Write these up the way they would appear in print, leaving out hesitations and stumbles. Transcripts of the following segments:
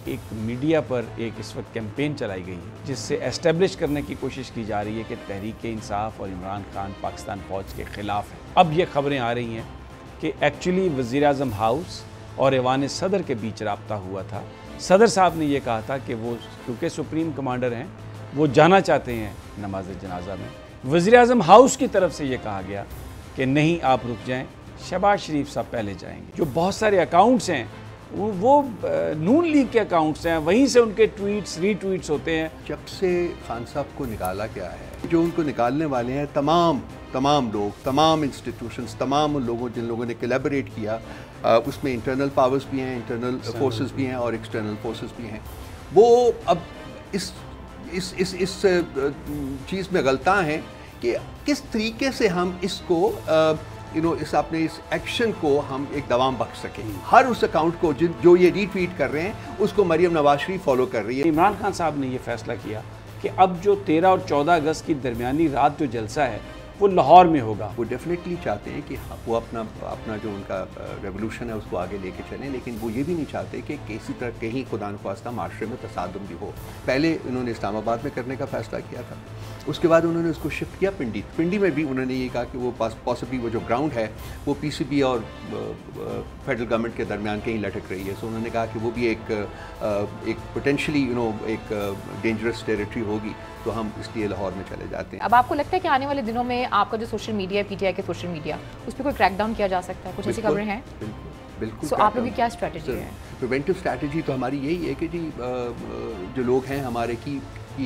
ایک میڈیا پر ایک اس وقت کیمپین چلائی گئی ہے جس سے اسٹیبلش کرنے کی کوشش کی جا رہی ہے کہ تحریک انصاف اور عمران خان پاکستان فوج کے خلاف ہے۔ اب یہ خبریں آ رہی ہیں کہ ایکچولی وزیر اعظم ہاؤس اور ایوان صدر کے بیچ رابطہ ہوا تھا۔ صدر صاحب نے یہ کہا تھا کہ وہ کیونکہ سپریم کمانڈر ہیں وہ جانا چاہتے ہیں نماز جنازہ میں۔ وزیر اعظم ہاؤس کی طرف سے یہ کہا گیا کہ نہیں آپ رک جائیں، شہباز شریف صاحب پہلے جائیں گے۔ جو بہت سارے اکاؤنٹس ہیں وہ نون لیگ کے اکاؤنٹس ہیں، وہیں سے ان کے ٹویٹس ری ٹویٹس ہوتے ہیں۔ جب سے خان صاحب کو نکالا گیا ہے، جو ان کو نکالنے والے ہیں تمام لوگ، تمام انسٹیٹیوشنز، تمام ان لوگوں جن لوگوں نے کولیبریٹ کیا، اس میں انٹرنل پاورز بھی ہیں، انٹرنل فورسز بھی ہیں اور ایکسٹرنل فورسز بھی ہیں، وہ اب اس چیز میں غلطاں ہیں کہ کس طریقے سے ہم اس کو اس ایکشن کو ہم ایک دوام بخش سکیں۔ ہر اس اکاؤنٹ کو جو یہ ری ٹویٹ کر رہے ہیں اس کو مریم نواز شریف فالو کر رہی ہے۔ عمران خان صاحب نے یہ فیصلہ کیا کہ اب جو 13 اور 14 اگست کی درمیانی رات جو جلسہ ہے وہ لاہور میں ہوگا۔ وہ ڈیفینیٹلی چاہتے ہیں کہ وہ اپنا جو ان کا ریولوشن ہے اس کو آگے لے کے چلیں، لیکن وہ یہ بھی نہیں چاہتے کہ کسی طرح کہیں خدا نخواستہ معاشرے میں تصادم بھی ہو۔ پہلے انہوں نے اسلام آباد میں کرنے کا فیصلہ کیا تھا، اس کے بعد انہوں نے اس کو شفٹ کیا پنڈی میں بھی انہوں نے یہ کہا کہ وہ پاسبلی وہ جو گراؤنڈ ہے وہ پی سی بی اور فیڈرل گورنمنٹ کے درمیان کہیں لٹک رہی ہے، سو انہوں نے کہا کہ وہ بھی ایک پوٹینشلی ایک ڈینجرس ٹیریٹری ہوگی، تو ہم اس لیے لاہور میں چلے جاتے ہیں۔ اب آپ کو لگتا ہے کہ آنے والے دنوں میں آپ کا جو سوشل میڈیا ہے، پی ٹی آئی کے سوشل میڈیا، اس پہ کوئی کریک ڈاؤن کیا جا سکتا ہے؟ کچھ ایسی خبریں ہیں؟ بالکل۔ سو آپ لوگوں کی کیا اسٹریٹجی ہے؟ پریونٹیو اسٹریٹجی تو ہماری یہی ہے کہ جی جو لوگ ہیں ہمارے کی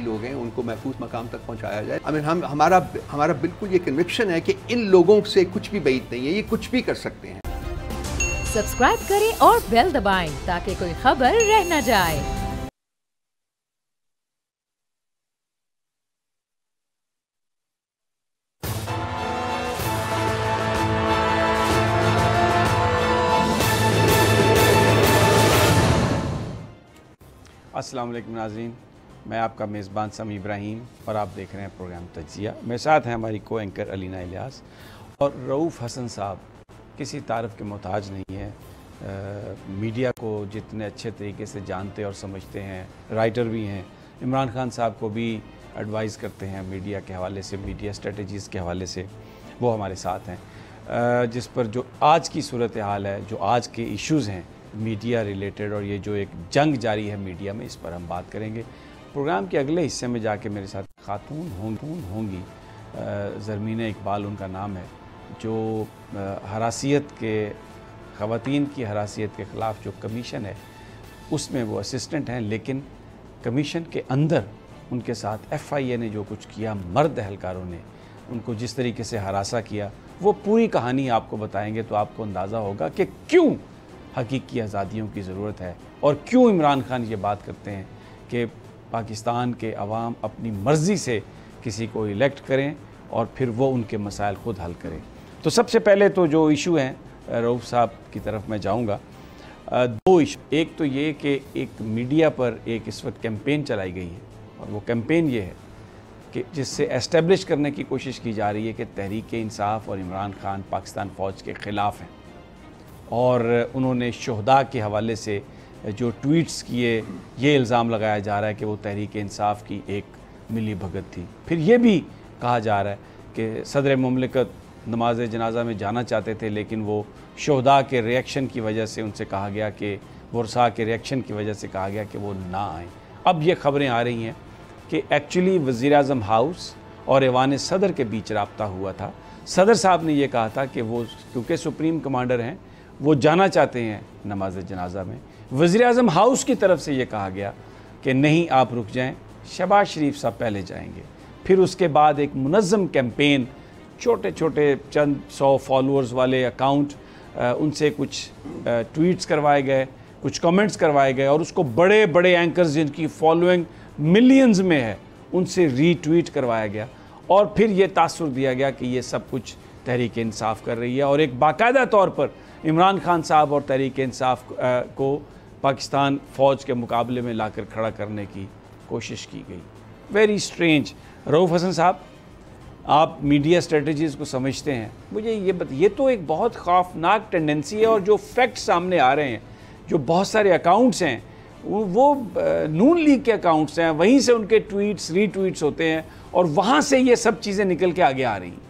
لوگ ہیں ان کو محفوظ مقام تک پہنچایا جائے۔ ہمارا بالکل یہ کنوکشن ہے کہ ان لوگوں سے کچھ بھی بعید نہیں ہے، یہ کچھ بھی کر سکتے ہیں۔ سبسکرائب کریں اور بیل دبائیں تاکہ کوئی خبر رہ نہ جائے۔ السلام علیکم ناظرین، میں آپ کا میزبان سمیع ابراہیم اور آپ دیکھ رہے ہیں پروگرام تجزیہ۔ میرے ساتھ ہیں ہماری کو اینکر علینا الیاس اور رؤوف حسن صاحب کسی تعارف کے محتاج نہیں ہیں، میڈیا کو جتنے اچھے طریقے سے جانتے اور سمجھتے ہیں، رائٹر بھی ہیں، عمران خان صاحب کو بھی ایڈوائز کرتے ہیں میڈیا کے حوالے سے، میڈیا اسٹریٹجیز کے حوالے سے، وہ ہمارے ساتھ ہیں۔ جس پر جو آج کی صورتحال ہے، جو آج کے ایشوز ہیں میڈیا ریلیٹڈ اور یہ جو ایک جنگ جاری ہے میڈیا میں، اس پر ہم بات کریں گے۔ پروگرام کے اگلے حصے میں جا کے میرے ساتھ خاتون ہوں گی، زرمین اقبال ان کا نام ہے، جو ہراسیت کے خواتین کی ہراسیت کے خلاف جو کمیشن ہے اس میں وہ اسسٹنٹ ہیں، لیکن کمیشن کے اندر ان کے ساتھ ایف آئی اے نے جو کچھ کیا، مرد اہلکاروں نے ان کو جس طریقے سے ہراساں کیا، وہ پوری کہانی آپ کو بتائیں گے تو آپ کو اندازہ ہوگا کہ کیوں حقیقی آزادیوں کی ضرورت ہے اور کیوں عمران خان یہ بات کرتے ہیں کہ پاکستان کے عوام اپنی مرضی سے کسی کو الیکٹ کریں اور پھر وہ ان کے مسائل خود حل کریں۔ تو سب سے پہلے تو جو ایشو ہیں رؤوف صاحب کی طرف میں جاؤں گا، دو ایشو، ایک تو یہ کہ ایک میڈیا پر ایک اس وقت کیمپین چلائی گئی ہے اور وہ کیمپین یہ ہے کہ جس سے اسٹیبلش کرنے کی کوشش کی جا رہی ہے کہ تحریک انصاف اور عمران خان پاکستان فوج کے خلاف ہیں، اور انہوں نے شہداء کے حوالے سے جو ٹویٹس کیے، یہ الزام لگایا جا رہا ہے کہ وہ تحریک انصاف کی ایک ملی بھگت تھی۔ پھر یہ بھی کہا جا رہا ہے کہ صدر مملکت نماز جنازہ میں جانا چاہتے تھے، لیکن وہ شہداء کے ریئیکشن کی وجہ سے ان سے کہا گیا کہ ورثاء کے ریئیکشن کی وجہ سے کہا گیا کہ وہ نہ آئیں۔ اب یہ خبریں آ رہی ہیں کہ ایکچولی وزیر اعظم ہاؤس اور ایوان صدر کے بیچ رابطہ ہوا تھا۔ صدر صاحب نے یہ کہا تھا کہ وہ کیونکہ سپریم کمانڈر ہیں وہ جانا چاہتے ہیں نماز جنازہ میں۔ وزیر اعظم ہاؤس کی طرف سے یہ کہا گیا کہ نہیں آپ رک جائیں، شہباز شریف صاحب پہلے جائیں گے۔ پھر اس کے بعد ایک منظم کیمپین، چھوٹے چھوٹے چند 100 فالوورز والے اکاؤنٹ، ان سے کچھ ٹویٹس کروائے گئے، کچھ کمنٹس کروائے گئے، اور اس کو بڑے بڑے اینکرز جن کی فالوئنگ ملینز میں ہے ان سے ری ٹویٹ کروایا گیا، اور پھر یہ تاثر دیا گیا کہ یہ سب کچھ تحریک انصاف کر رہی ہے، اور ایک باقاعدہ طور پر عمران خان صاحب اور تحریک انصاف کو پاکستان فوج کے مقابلے میں لا کر کھڑا کرنے کی کوشش کی گئی۔ Very strange. رؤوف حسن صاحب، آپ میڈیا اسٹریٹجیز کو سمجھتے ہیں، مجھے یہ تو ایک بہت خوفناک ٹینڈنسی ہے، اور جو فیکٹ سامنے آ رہے ہیں، جو بہت سارے اکاؤنٹس ہیں وہ نون لیگ کے اکاؤنٹس ہیں, وہیں سے ان کے ٹویٹس ری ٹویٹس ہوتے ہیں اور وہاں سے یہ سب چیزیں نکل کے آگے آ رہی ہیں.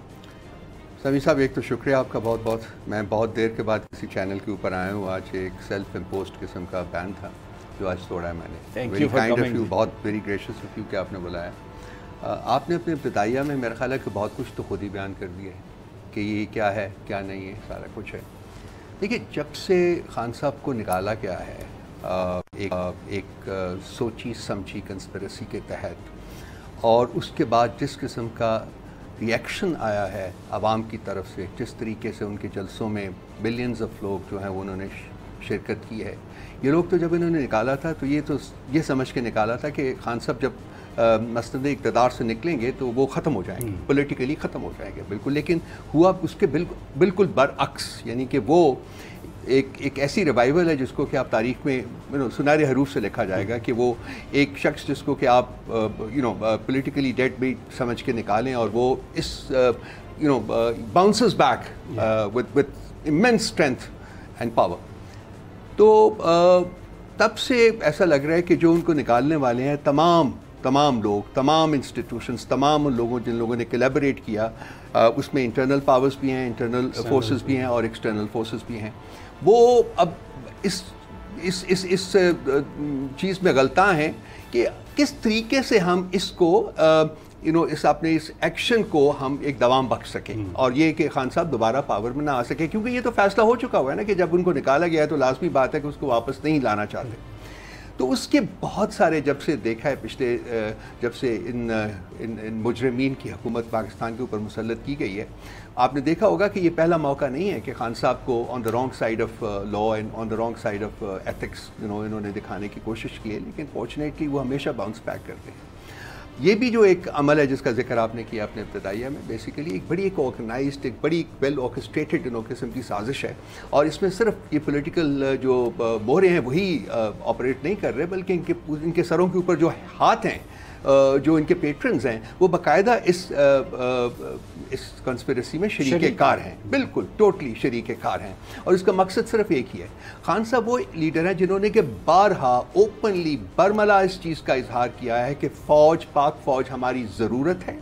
سمیع صاحب ایک تو شکریہ آپ کا بہت بہت. میں بہت دیر کے بعد کسی چینل کے اوپر آیا ہوں. آج ایک سیلف امپوزڈ قسم کا بین تھا جو آج توڑا ہے میں نے. Thank you for coming. بہت ویری گریشیس آف یو کہ آپ نے بلایا. آپ نے اپنے ابتدائیہ میں میرا خیال ہے کہ بہت کچھ تو خود ہی بیان کر دیا ہے کہ یہ کیا ہے کیا نہیں ہے, سارا کچھ ہے. دیکھیے جب سے خان صاحب کو نکالا گیا ہے ایک سوچی سمجھی کنسپریسی کے تحت, اور اس کے بعد جس قسم کا ریئیکشن آیا ہے عوام کی طرف سے, جس طریقے سے ان کے جلسوں میں بلینز آف لوگ جو ہیں وہ انہوں نے شرکت کی ہے. یہ لوگ تو جب انہوں نے نکالا تھا تو یہ سمجھ کے نکالا تھا کہ خان صاحب جب مسند اقتدار سے نکلیں گے تو وہ ختم ہو جائیں گے, پولیٹیکلی ختم ہو جائیں گے بالکل. لیکن ہوا اس کے بالکل برعکس, یعنی کہ وہ ایک ایسی ریوائول ہے جس کو کہ آپ تاریخ میں سنہرے حروف سے لکھا جائے گا کہ وہ ایک شخص جس کو کہ آپ پولیٹیکلی ڈیڈ بھی سمجھ کے نکالیں اور وہ اس bounces back with immense strength and power. تو تب سے ایسا لگ رہا ہے کہ جو ان کو نکالنے والے ہیں تمام لوگ, تمام انسٹیٹیوشنز, تمام ان لوگوں جن لوگوں نے کولیبریٹ کیا, اس میں انٹرنل پاورز بھی ہیں, انٹرنل فورسز بھی ہیں اور ایکسٹرنل فورسز بھی ہیں, وہ اب اس چیز میں غلطاں ہیں کہ کس طریقے سے ہم اس کو اپنے اس ایکشن کو ہم ایک دوام بخش سکیں, اور یہ کہ خان صاحب دوبارہ پاور میں نہ آ سکے, کیونکہ یہ تو فیصلہ ہو چکا ہوا ہے نا کہ جب ان کو نکالا گیا ہے تو لازمی بات ہے کہ اس کو واپس نہیں لانا چاہتے. تو اس کے بہت سارے جب سے دیکھا ہے جب سے ان مجرمین کی حکومت پاکستان کے اوپر مسلط کی گئی ہے, آپ نے دیکھا ہوگا کہ یہ پہلا موقع نہیں ہے کہ خان صاحب کو on the wrong side of law and on the wrong side of ethics انہوں نے دکھانے کی کوشش کی ہے, لیکن فارچونیٹلی وہ ہمیشہ باؤنس بیک کرتے ہیں. یہ بھی جو ایک عمل ہے جس کا ذکر آپ نے کیا اپنے ابتدائیہ میں, بیسیکلی ایک بڑی ایک آرگنائزڈ, ایک بڑی ویل آرکسٹریٹڈ قسم کی سازش ہے, اور اس میں صرف یہ پولیٹیکل جو مہرے ہیں وہی آپریٹ نہیں کر رہے, بلکہ ان کے سروں کے اوپر جو ہاتھ ہیں, جو ان کے پیٹرنز ہیں, وہ باقاعدہ اس کنسپریسی میں شریک کار ہیں, بالکل ٹوٹلی شریک کار ہیں. اور اس کا مقصد صرف ایک ہی ہے. خان صاحب وہ لیڈر ہیں جنہوں نے کہ بارہا اوپنلی برملا اس چیز کا اظہار کیا ہے کہ پاک فوج ہماری ضرورت ہے,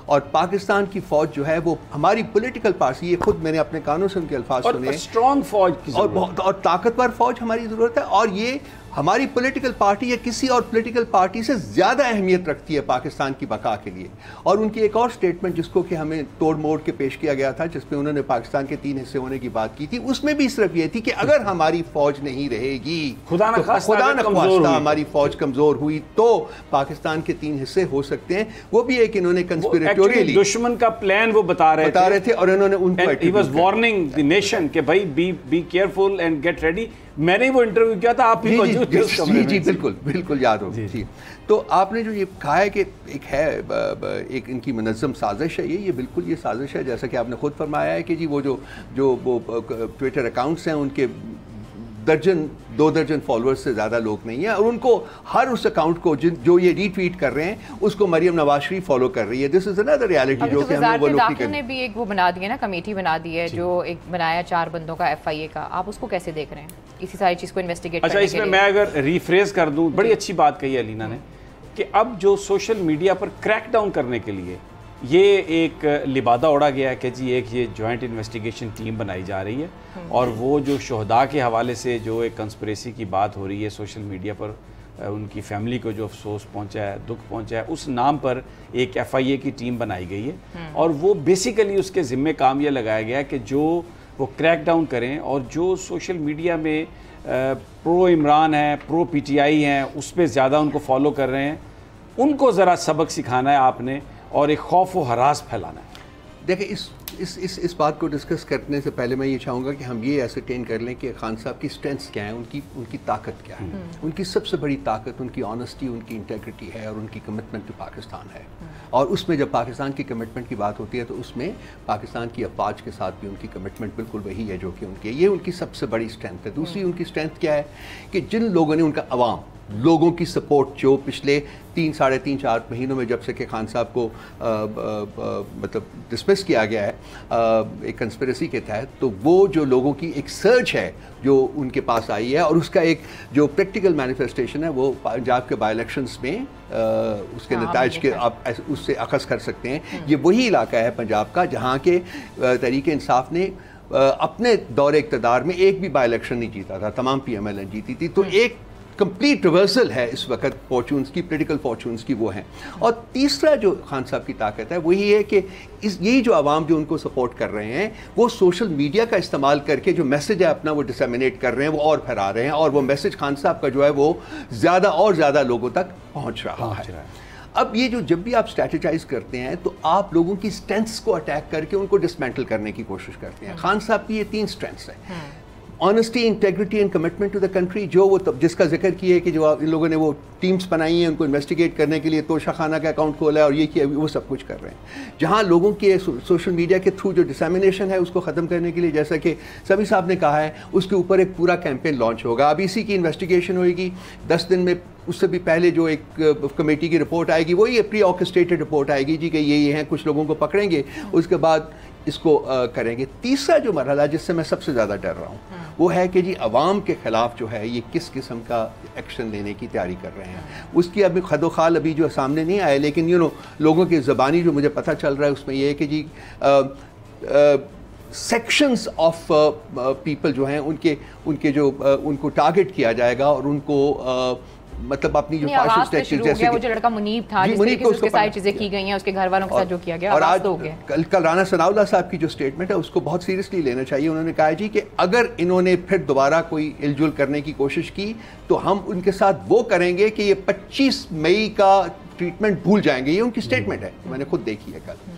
اور پاکستان کی فوج جو ہے وہ ہماری پولیٹیکل پارٹی, یہ خود میں نے اپنے کانوں سے ان کے الفاظ سنے, اور اسٹرانگ فوج کی ضرورت اور طاقتور فوج ہماری ضرورت ہے, اور یہ ہماری پولیٹیکل پارٹی یا کسی اور پولیٹیکل پارٹی سے زیادہ اہمیت رکھتی ہے پاکستان کی بقا کے لیے. اور ان کی ایک اور سٹیٹمنٹ جس کو کہ ہمیں توڑ موڑ کے پیش کیا گیا تھا, جس پہ انہوں نے پاکستان کے 3 حصے ہونے کی بات کی تھی, اس میں بھی صرف یہ تھی کہ اگر ہماری فوج نہیں رہے گی, خدا نخواستہ ہماری فوج کمزور ہوئی تو پاکستان کے 3 حصے ہو سکتے ہیں. وہ بھی ایک انہوں نے کنسپیریٹوریلی دشمن کا پلان وہ بتا رہے تھے, اور انہوں نے ان کو he was warning the nation کہ بھائی be careful and get ready. میں نے وہ انٹرویو کیا تھا, آپ ہی موجود تھے اس کمرے میں. جی بالکل یاد ہو. جی تو آپ نے جو یہ کہا ہے کہ ایک ان کی منظم سازش ہے, یہ بالکل یہ سازش ہے, جیسا کہ آپ نے خود فرمایا ہے کہ جی وہ جو ٹویٹر اکاؤنٹس ہیں ان کے 2 درجن فالوورز سے زیادہ لوگ نہیں ہیں, اور ان کو ہر اس اکاؤنٹ کو جو یہ ری ٹویٹ کر رہے ہیں اس کو مریم نواز شریف فالو کر رہی ہے. دس از انادر ریالٹی جو کہ ہمیں وہ لوگ کی نے بھی ایک وہ بنا دی ہے نا, کمیٹی بنا دی ہے جو ایک بنایا 4 بندوں کا FIA کا. آپ اس کو کیسے دیکھ رہے ہیں اسی ساری چیز کو انویسٹیگیٹ کرنے کے لیے؟ اچھا, اس میں اگر ریفریز کر دوں, بڑی اچھی بات کہی علینا نے کہ اب جو سوشل میڈیا پر کریک ڈاؤن کرنے کے لیے یہ ایک لبادہ اڑا گیا ہے کہ جی ایک یہ جوائنٹ انویسٹیگیشن ٹیم بنائی جا رہی ہے, اور وہ جو شہداء کے حوالے سے جو ایک کنسپریسی کی بات ہو رہی ہے سوشل میڈیا پر, ان کی فیملی کو جو افسوس پہنچا ہے, دکھ پہنچا ہے, اس نام پر ایک FIA کی ٹیم بنائی گئی ہے, اور وہ بیسیکلی اس کے ذمہ کام یہ لگایا گیا ہے کہ جو وہ کریک ڈاؤن کریں, اور جو سوشل میڈیا میں پرو عمران ہیں, پرو PTI ہیں, اس پہ زیادہ ان کو فالو کر رہے ہیں, ان کو ذرا سبق سکھانا ہے آپ نے, اور ایک خوف و ہراس پھیلانا ہے. دیکھیں اس بات کو ڈسکس کرنے سے پہلے میں یہ چاہوں گا کہ ہم یہ ایسرٹین کر لیں کہ خان صاحب کی اسٹرینتھس کیا ہیں, ان کی طاقت کیا ہے. ان کی سب سے بڑی طاقت ان کی آنیسٹی, ان کی انٹیگریٹی ہے, اور ان کی کمٹمنٹ ٹو پاکستان ہے. اور اس میں جب پاکستان کی کمٹمنٹ کی بات ہوتی ہے تو اس میں پاکستان کی افواج کے ساتھ بھی ان کی کمٹمنٹ بالکل وہی ہے جو کہ ان کی, یہ ان کی سب سے بڑی اسٹرینتھ ہے. دوسری ان کی اسٹرینتھ کیا ہے کہ جن لوگوں نے ان کا عوام لوگوں کی سپورٹ جو پچھلے 3-4.5 مہینوں میں جب سے کہ خان صاحب کو مطلب ڈسمس کیا گیا ہے ایک کنسپریسی کے تحت، تو وہ جو لوگوں کی ایک سرچ ہے جو ان کے پاس آئی ہے، اور اس کا ایک جو پریکٹیکل مینیفیسٹیشن ہے وہ پنجاب کے بائی الیکشنز میں اس کے نتائج کے آپ اس سے اخذ کر سکتے ہیں۔ یہ وہی علاقہ ہے پنجاب کا جہاں کے تحریک انصاف نے اپنے دور اقتدار میں ایک بھی بائی الیکشن نہیں جیتا تھا، تمام پی ایم ایل این جیتی تھی، تو ایک کمپلیٹ ریورسل ہے اس وقت فارچونز کی، پولیٹیکل فارچونز کی وہ ہیں۔ اور تیسرا جو خان صاحب کی طاقت ہے وہی ہے کہ یہی جو عوام جو ان کو سپورٹ کر رہے ہیں وہ سوشل میڈیا کا استعمال کر کے جو میسج ہے اپنا وہ ڈسیمینیٹ کر رہے ہیں، وہ اور پھیلا رہے ہیں، اور وہ میسج خان صاحب کا جو ہے وہ زیادہ اور زیادہ لوگوں تک پہنچ رہا ہے۔ اب یہ جو جب بھی آپ اسٹریٹجائز کرتے ہیں تو آپ لوگوں کی اسٹرینتھس کو اٹیک کر کے ان کو ڈسمینٹل کرنے کی کوشش کرتے ہیں۔ خان صاحب کی یہ 3 اسٹرینتھس ہیں: honesty, integrity and commitment to the country, جو وہ جس کا ذکر کیا ہے کہ جو ان لوگوں نے وہ ٹیمز بنائی ہیں ان کو انویسٹیگیٹ کرنے کے لیے، توشہ خانہ کا اکاؤنٹ کھولا ہے اور یہ کیا، وہ سب کچھ کر رہے ہیں۔ جہاں لوگوں کے سوشل میڈیا کے تھرو جو ڈسیمینیشن ہے اس کو ختم کرنے کے لیے، جیسا کہ سمیع صاحب نے کہا ہے، اس کے اوپر ایک پورا کیمپین لانچ ہوگا۔ اب اسی کی انویسٹیگیشن ہوئے گی 10 دن میں، اس سے بھی پہلے جو ایک کمیٹی کی رپورٹ آئے گی وہ یہ پری آرکسٹریٹڈ رپورٹ آئے گی جی کہ یہ ہیں، کچھ لوگوں کو پکڑیں گے، اس کے بعد اس کو کریں گے۔ تیسرا جو مرحلہ جس سے میں سب سے زیادہ ڈر رہا ہوں وہ ہے کہ جی عوام کے خلاف جو ہے یہ کس قسم کا ایکشن لینے کی تیاری کر رہے ہیں۔ اس کی ابھی خد و خال ابھی جو سامنے نہیں آئے، لیکن لوگوں کی زبانی جو مجھے پتہ چل رہا ہے اس میں یہ ہے کہ جی سیکشنز آف پیپل جو ہیں ان کے جو ان کو ٹارگٹ کیا جائے گا، اور ان کو مطلب اپنی جو فاشسٹ ایکٹیویٹی جیسے وہ جو لڑکا منیب تھا جس طریقے سے اس کے ساری چیزیں کی گئی ہیں، اس کے گھر والوں کے ساتھ جو کیا گیا، اور آج کل رانا ثناء اللہ صاحب کی جو اسٹیٹمنٹ ہے اس کو بہت سیریسلی لینا چاہیے۔ انہوں نے کہا جی کہ اگر انہوں نے پھر دوبارہ کوئی ہل جل کرنے کی کوشش کی تو ہم ان کے ساتھ وہ کریں گے کہ یہ 25 مئی کا ٹریٹمنٹ بھول جائیں گے۔ یہ ان کی اسٹیٹمنٹ ہے، میں نے خود دیکھی ہے کل۔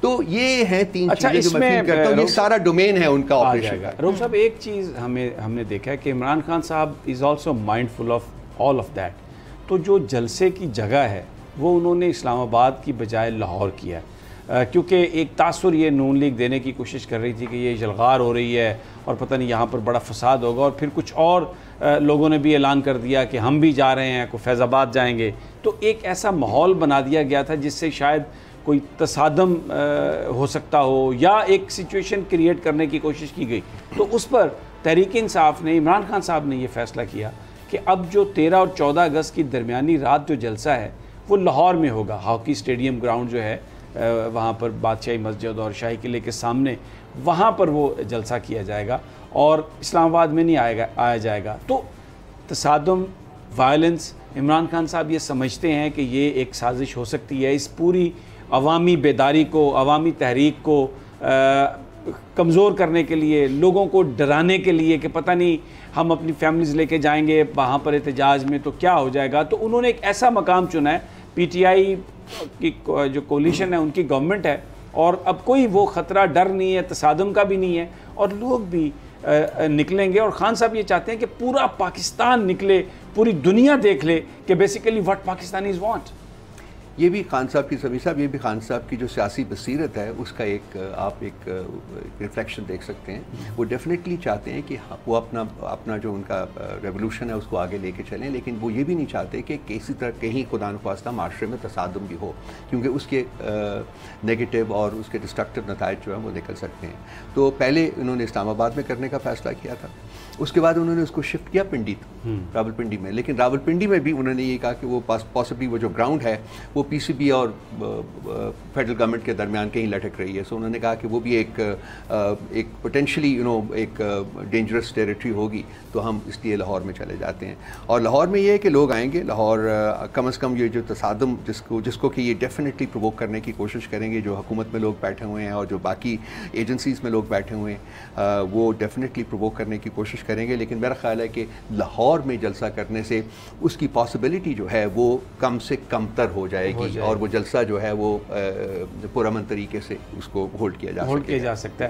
تو یہ ہیں 3 چیزیں جو میں فیل کرتا ہوں، یہ سارا ڈومین ہے ان کا آپریشن کا۔ روف صاحب ایک چیز ہم نے دیکھا ہے کہ عمران خان صاحب is also mindful of all of that, تو جو جلسے کی جگہ ہے وہ انہوں نے اسلام آباد کی بجائے لاہور کیا ہے، کیونکہ ایک تاثر یہ نون لیگ دینے کی کوشش کر رہی تھی کہ یہ جلغار ہو رہی ہے اور پتہ نہیں یہاں پر بڑا فساد ہوگا، اور پھر کچھ اور لوگوں نے بھی اعلان کر دیا کہ ہم بھی جا رہے ہیں، کوئی فیض آباد جائیں گے، تو ایک ایسا ماحول بنا دیا گیا تھا جس سے شاید کوئی تصادم ہو سکتا ہو یا ایک سچویشن کریٹ کرنے کی کوشش کی گئی۔ تو اس پر تحریک انصاف نے، عمران خان صاحب نے یہ فیصلہ کیا کہ اب جو 13 اور 14 اگست کی درمیانی رات جو جلسہ ہے وہ لاہور میں ہوگا، ہاکی اسٹیڈیم گراؤنڈ جو ہے وہاں پر بادشاہی مسجد اور شاہی قلعے کے سامنے، وہاں پر وہ جلسہ کیا جائے گا اور اسلام آباد میں نہیں آیا جائے گا۔ تو تصادم، وائلنس، عمران خان صاحب یہ سمجھتے ہیں کہ یہ ایک سازش ہو سکتی ہے اس پوری عوامی بیداری کو، عوامی تحریک کو کمزور کرنے کے لیے، لوگوں کو ڈرانے کے لیے کہ پتہ نہیں ہم اپنی فیملیز لے کے جائیں گے وہاں پر احتجاج میں تو کیا ہو جائے گا۔ تو انہوں نے ایک ایسا مقام چنا ہے، پی ٹی آئی کی جو کولیشن ہے ان کی گورنمنٹ ہے، اور اب کوئی وہ خطرہ، ڈر نہیں ہے، تصادم کا بھی نہیں ہے، اور لوگ بھی نکلیں گے۔ اور خان صاحب یہ چاہتے ہیں کہ پورا پاکستان نکلے، پوری دنیا دیکھ لے کہ بیسیکلی واٹ پاکستانیز وانٹ۔ یہ بھی خان صاحب کی، سمیع صاحب، یہ بھی خان صاحب کی جو سیاسی بصیرت ہے اس کا آپ ایک ریفلیکشن دیکھ سکتے ہیں۔ وہ ڈیفینیٹلی چاہتے ہیں کہ وہ اپنا جو ان کا ریولوشن ہے اس کو آگے لے کے چلیں، لیکن وہ یہ بھی نہیں چاہتے کہ کسی طرح کہیں خدا نخواستہ معاشرے میں تصادم بھی ہو، کیونکہ اس کے نیگیٹو اور اس کے ڈسٹرکٹیو نتائج جو ہیں وہ نکل سکتے ہیں۔ تو پہلے انہوں نے اسلام آباد میں کرنے کا فیصلہ کیا تھا، اس کے بعد انہوں نے اس کو شفٹ کیا پنڈی، راول پنڈی میں، لیکن راول پنڈی میں بھی انہوں نے یہ کہا کہ وہ پاسبلی وہ جو گراؤنڈ ہے وہ پی سی بی اور فیڈرل گورنمنٹ کے درمیان کہیں لٹک رہی ہے، سو انہوں نے کہا کہ وہ بھی ایک پوٹینشلی ایک ڈینجرس ٹیریٹری ہوگی، تو ہم اس لیے لاہور میں چلے جاتے ہیں۔ اور لاہور میں یہ ہے کہ لوگ آئیں گے، لاہور کم از کم یہ جو تصادم جس کو کہ یہ ڈیفینیٹلی پرووک کرنے کی کوشش کریں گے، جو حکومت میں لوگ بیٹھے ہوئے ہیں اور جو باقی ایجنسیز میں لوگ بیٹھے ہوئے ہیں، وہ ڈیفینیٹلی پرووک کرنے کی کوشش کریں گے، لیکن میرا خیال ہے کہ لاہور میں جلسہ کرنے سے اس کی پاسبلٹی جو ہے وہ کم سے کم تر ہو جائے گی، اور وہ جلسہ جو ہے وہ پرامن طریقے سے اس کو ہولڈ کیا جا سکتا ہے۔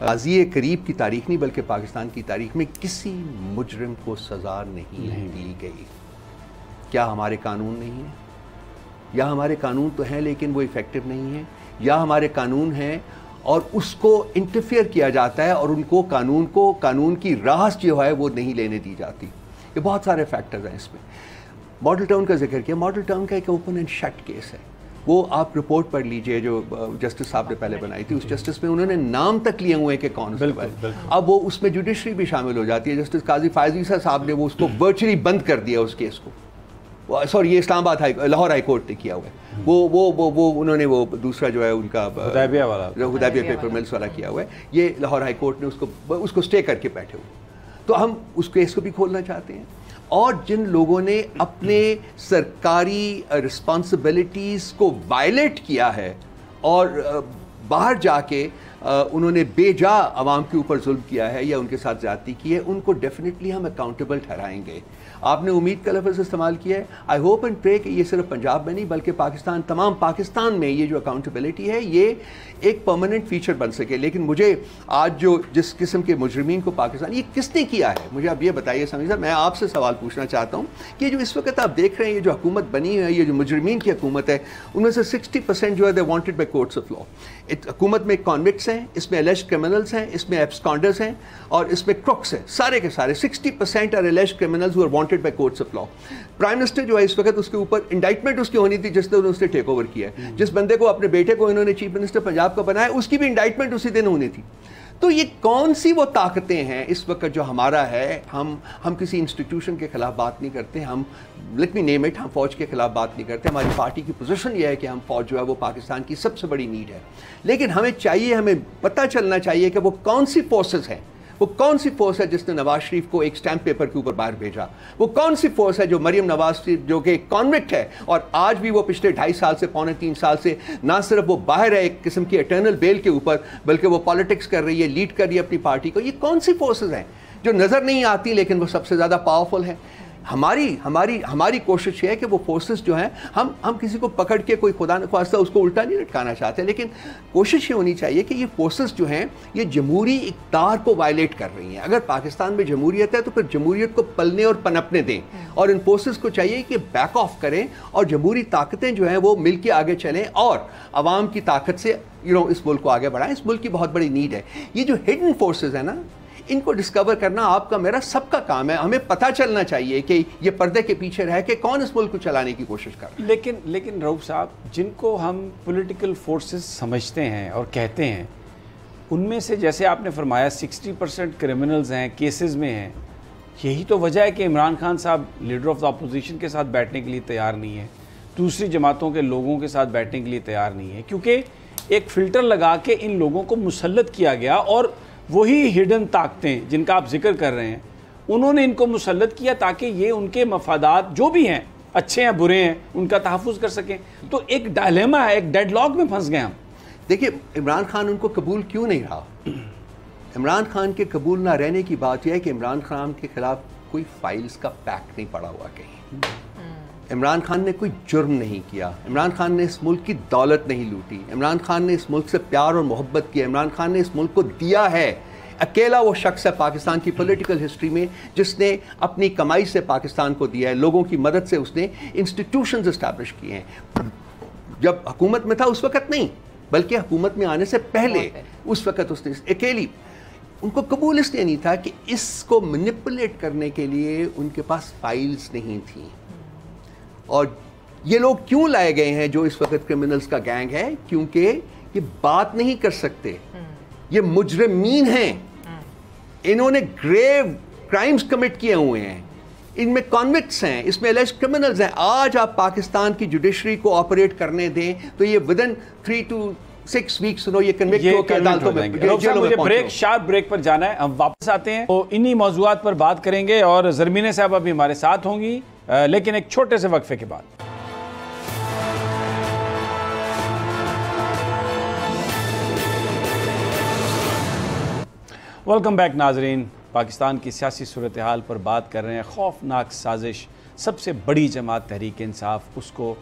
غازی کریب کی تاریخ نہیں بلکہ پاکستان کی تاریخ میں کسی مجرم کو سزا نہیں دی گئی. کیا ہمارے قانون نہیں ہیں؟ یا ہمارے قانون تو ہیں لیکن وہ ایفیکٹو نہیں ہیں, یا ہمارے قانون ہیں اور اس کو انٹرفیئر کیا جاتا ہے اور ان کو قانون کی راہ جو ہے وہ نہیں لینے دی جاتی. یہ بہت سارے فیکٹرز ہیں اس میں. ماڈل ٹاؤن کا ذکر کیا, ماڈل ٹاؤن کا ایک اوپن اینڈ شٹ کیس ہے. وہ آپ رپورٹ پڑھ لیجئے جو جسٹس صاحب نے پہلے بنائی تھی. اس جسٹس میں انہوں نے نام تک لیے ہوئے کہ کون ہے. اب وہ اس میں جوڈیشری بھی شامل ہو جاتی ہے. جسٹس قاضی فائز عیسیٰ صاحب نے وہ اس کو ورچولی بند کر دیا اس کیس کو. سوری, یہ اسلام آباد لاہور ہائی کورٹ نے کیا ہوا ہے. وہ انہوں نے وہ دوسرا جو ہے ان کا حدیبیہ پیپر ملز والا کیا ہوا ہے. یہ لاہور ہائی کورٹ نے اس کو اسٹے کر کے بیٹھے ہوئے. تو ہم اس کیس کو بھی کھولنا چاہتے ہیں. اور جن لوگوں نے اپنے سرکاری رسپانسبلٹیز کو وائلیٹ کیا ہے اور باہر جا کے انہوں نے بے جا عوام کے اوپر ظلم کیا ہے یا ان کے ساتھ زیادتی کی ہے, ان کو ڈیفینیٹلی ہم اکاؤنٹیبل ٹھہرائیں گے. آپ نے امید کا لفظ استعمال کیا ہے. آئی ہوپ اینڈ پرے کہ یہ صرف پنجاب میں نہیں بلکہ تمام پاکستان میں یہ جو اکاؤنٹیبلٹی ہے یہ ایک پرماننٹ فیچر بن سکے. لیکن مجھے آج جس قسم کے مجرمین کو پاکستان, یہ کس نے کیا ہے مجھے اب یہ بتائیے سمیع صاحب. میں آپ سے سوال پوچھنا چاہتا ہوں کہ جو اس وقت آپ دیکھ رہے ہیں یہ جو حکومت بنی ہے, یہ جو مجرمین کی حکومت ہے, ان میں سے 60% جو ہے they wanted by courts of لا. حکومت میں کنوکٹس ہیں, اس میں الیجڈ کرمنلز ہیں, اس میں ایبسکانڈرز ہیں اور اس میں کروکس ہیں. سارے کے سارے 60% are alleged criminals who are wanted by courts of law. Prime minister جو ہے اس وقت اس کے اوپر انڈائٹمنٹ اس کی ہونی تھی جس نے اس نے ٹیک اوور کیا ہے. جس بندے کو اپنے بیٹے کو انہوں نے چیف منسٹر پنجاب کا بنایا اس کی بھی انڈائٹمنٹ اسی دن ہونی تھی. تو یہ کون سی وہ طاقتیں ہیں اس وقت جو ہمارا ہے. ہم کسی انسٹیٹیوشن کے خلاف بات نہیں کرتے. ہم لیٹ می نیم اٹ, ہم فوج کے خلاف بات نہیں کرتے. ہماری پارٹی کی پوزیشن یہ ہے کہ ہم فوج جو ہے وہ پاکستان کی سب سے بڑی نیڈ ہے. لیکن ہمیں پتہ چلنا چاہیے کہ وہ کون سی فورسز ہیں. وہ کون سی فورس ہے جس نے نواز شریف کو ایک سٹیمپ پیپر کے اوپر باہر بھیجا. وہ کون سی فورس ہے جو مریم نواز شریف جو کہ ایک کانوکٹ ہے اور آج بھی وہ پچھلے 2.5 سال سے 3 سال سے نہ صرف وہ باہر ہے ایک قسم کی اٹرنل بیل کے اوپر بلکہ وہ پالیٹکس کر رہی ہے, لیڈ کر رہی ہے اپنی پارٹی کو. یہ کون سی فورسز ہیں جو نظر نہیں آتی لیکن وہ سب سے زیادہ پاورفل ہیں. ہماری کوشش یہ ہے کہ وہ فورسز جو ہیں ہم کسی کو پکڑ کے کوئی خدا نخواستہ اس کو الٹا نہیں لٹکانا چاہتے, لیکن کوشش یہ ہونی چاہیے کہ یہ فورسز جو ہیں یہ جمہوری اقتدار کو وائلیٹ کر رہی ہیں. اگر پاکستان میں جمہوریت ہے تو پھر جمہوریت کو پلنے اور پنپنے دیں اور ان فورسز کو چاہیے کہ بیک آف کریں اور جمہوری طاقتیں جو ہیں وہ مل کے آگے چلیں اور عوام کی طاقت سے اس ملک کو آگے بڑھائیں. اس ملک کی بہت بڑی نیڈ ہے. یہ جو ہڈن فورسز ہیں نا, ان کو ڈسکور کرنا آپ کا میرا سب کا کام ہے. ہمیں پتہ چلنا چاہیے کہ یہ پردے کے پیچھے رہ کے کون اس ملک کو چلانے کی کوشش کر رہا ہے. لیکن رؤوف صاحب, جن کو ہم پولیٹیکل فورسز سمجھتے ہیں اور کہتے ہیں, ان میں سے جیسے آپ نے فرمایا 60% کرمنلز ہیں, کیسز میں ہیں. یہی تو وجہ ہے کہ عمران خان صاحب لیڈر آف دا اپوزیشن کے ساتھ بیٹھنے کے لیے تیار نہیں ہے, دوسری جماعتوں کے لوگوں کے ساتھ بیٹھنے کے لیے تیار نہیں ہے, کیونکہ ایک فلٹر لگا کے ان لوگوں کو مسلط کیا گیا اور وہی ہڈن طاقتیں جن کا آپ ذکر کر رہے ہیں انہوں نے ان کو مسلط کیا تاکہ یہ ان کے مفادات جو بھی ہیں, اچھے ہیں برے ہیں, ان کا تحفظ کر سکیں. تو ایک ڈائلیما ہے, ایک ڈیڈ لاک میں پھنس گئے ہم. دیکھیے عمران خان ان کو قبول کیوں نہیں رہا. عمران خان کے قبول نہ رہنے کی بات یہ ہے کہ عمران خان کے خلاف کوئی فائلز کا پیک نہیں پڑا ہوا کہیں. عمران خان نے کوئی جرم نہیں کیا. عمران خان نے اس ملک کی دولت نہیں لوٹی. عمران خان نے اس ملک سے پیار اور محبت کیا. عمران خان نے اس ملک کو دیا ہے. اکیلا وہ شخص ہے پاکستان کی پولیٹیکل ہسٹری میں جس نے اپنی کمائی سے پاکستان کو دیا ہے. لوگوں کی مدد سے اس نے انسٹیٹیوشنز اسٹیبلش کیے ہیں. جب حکومت میں تھا اس وقت نہیں, بلکہ حکومت میں آنے سے پہلے اس وقت اس نے اکیلی. ان کو قبول اس لیے نہیں تھا کہ اس کو مینپولیٹ کرنے کے لیے ان کے پاس فائلز نہیں تھیں. اور یہ لوگ کیوں لائے گئے ہیں جو اس وقت کرمنلز کا گینگ ہے, کیونکہ یہ بات نہیں کر سکتے. یہ مجرمین ہیں, انہوں نے گریو کرائمز کمٹ کیے ہوئے ہیں, ان میں کانوکٹس ہیں, اس میں الیجڈ کرمنلز ہیں. آج آپ پاکستان کی جوڈیشری کو آپریٹ کرنے دیں تو یہ ودن 3 to 6 weeks یہ کنوکٹ ہو کے عدالتوں میں مجھے بریک شارپ بریک پر جانا ہے. ہم واپس آتے ہیں تو انہی موضوعات پر بات کریں گے اور زرمینہ صاحب ابھی ہمارے ساتھ ہوں گی, لیکن ایک چھوٹے سے وقفے کے بعد. ویلکم بیک ناظرین. پاکستان کی سیاسی صورتحال پر بات کر رہے ہیں. خوفناک سازش, سب سے بڑی جماعت تحریک انصاف, اس کو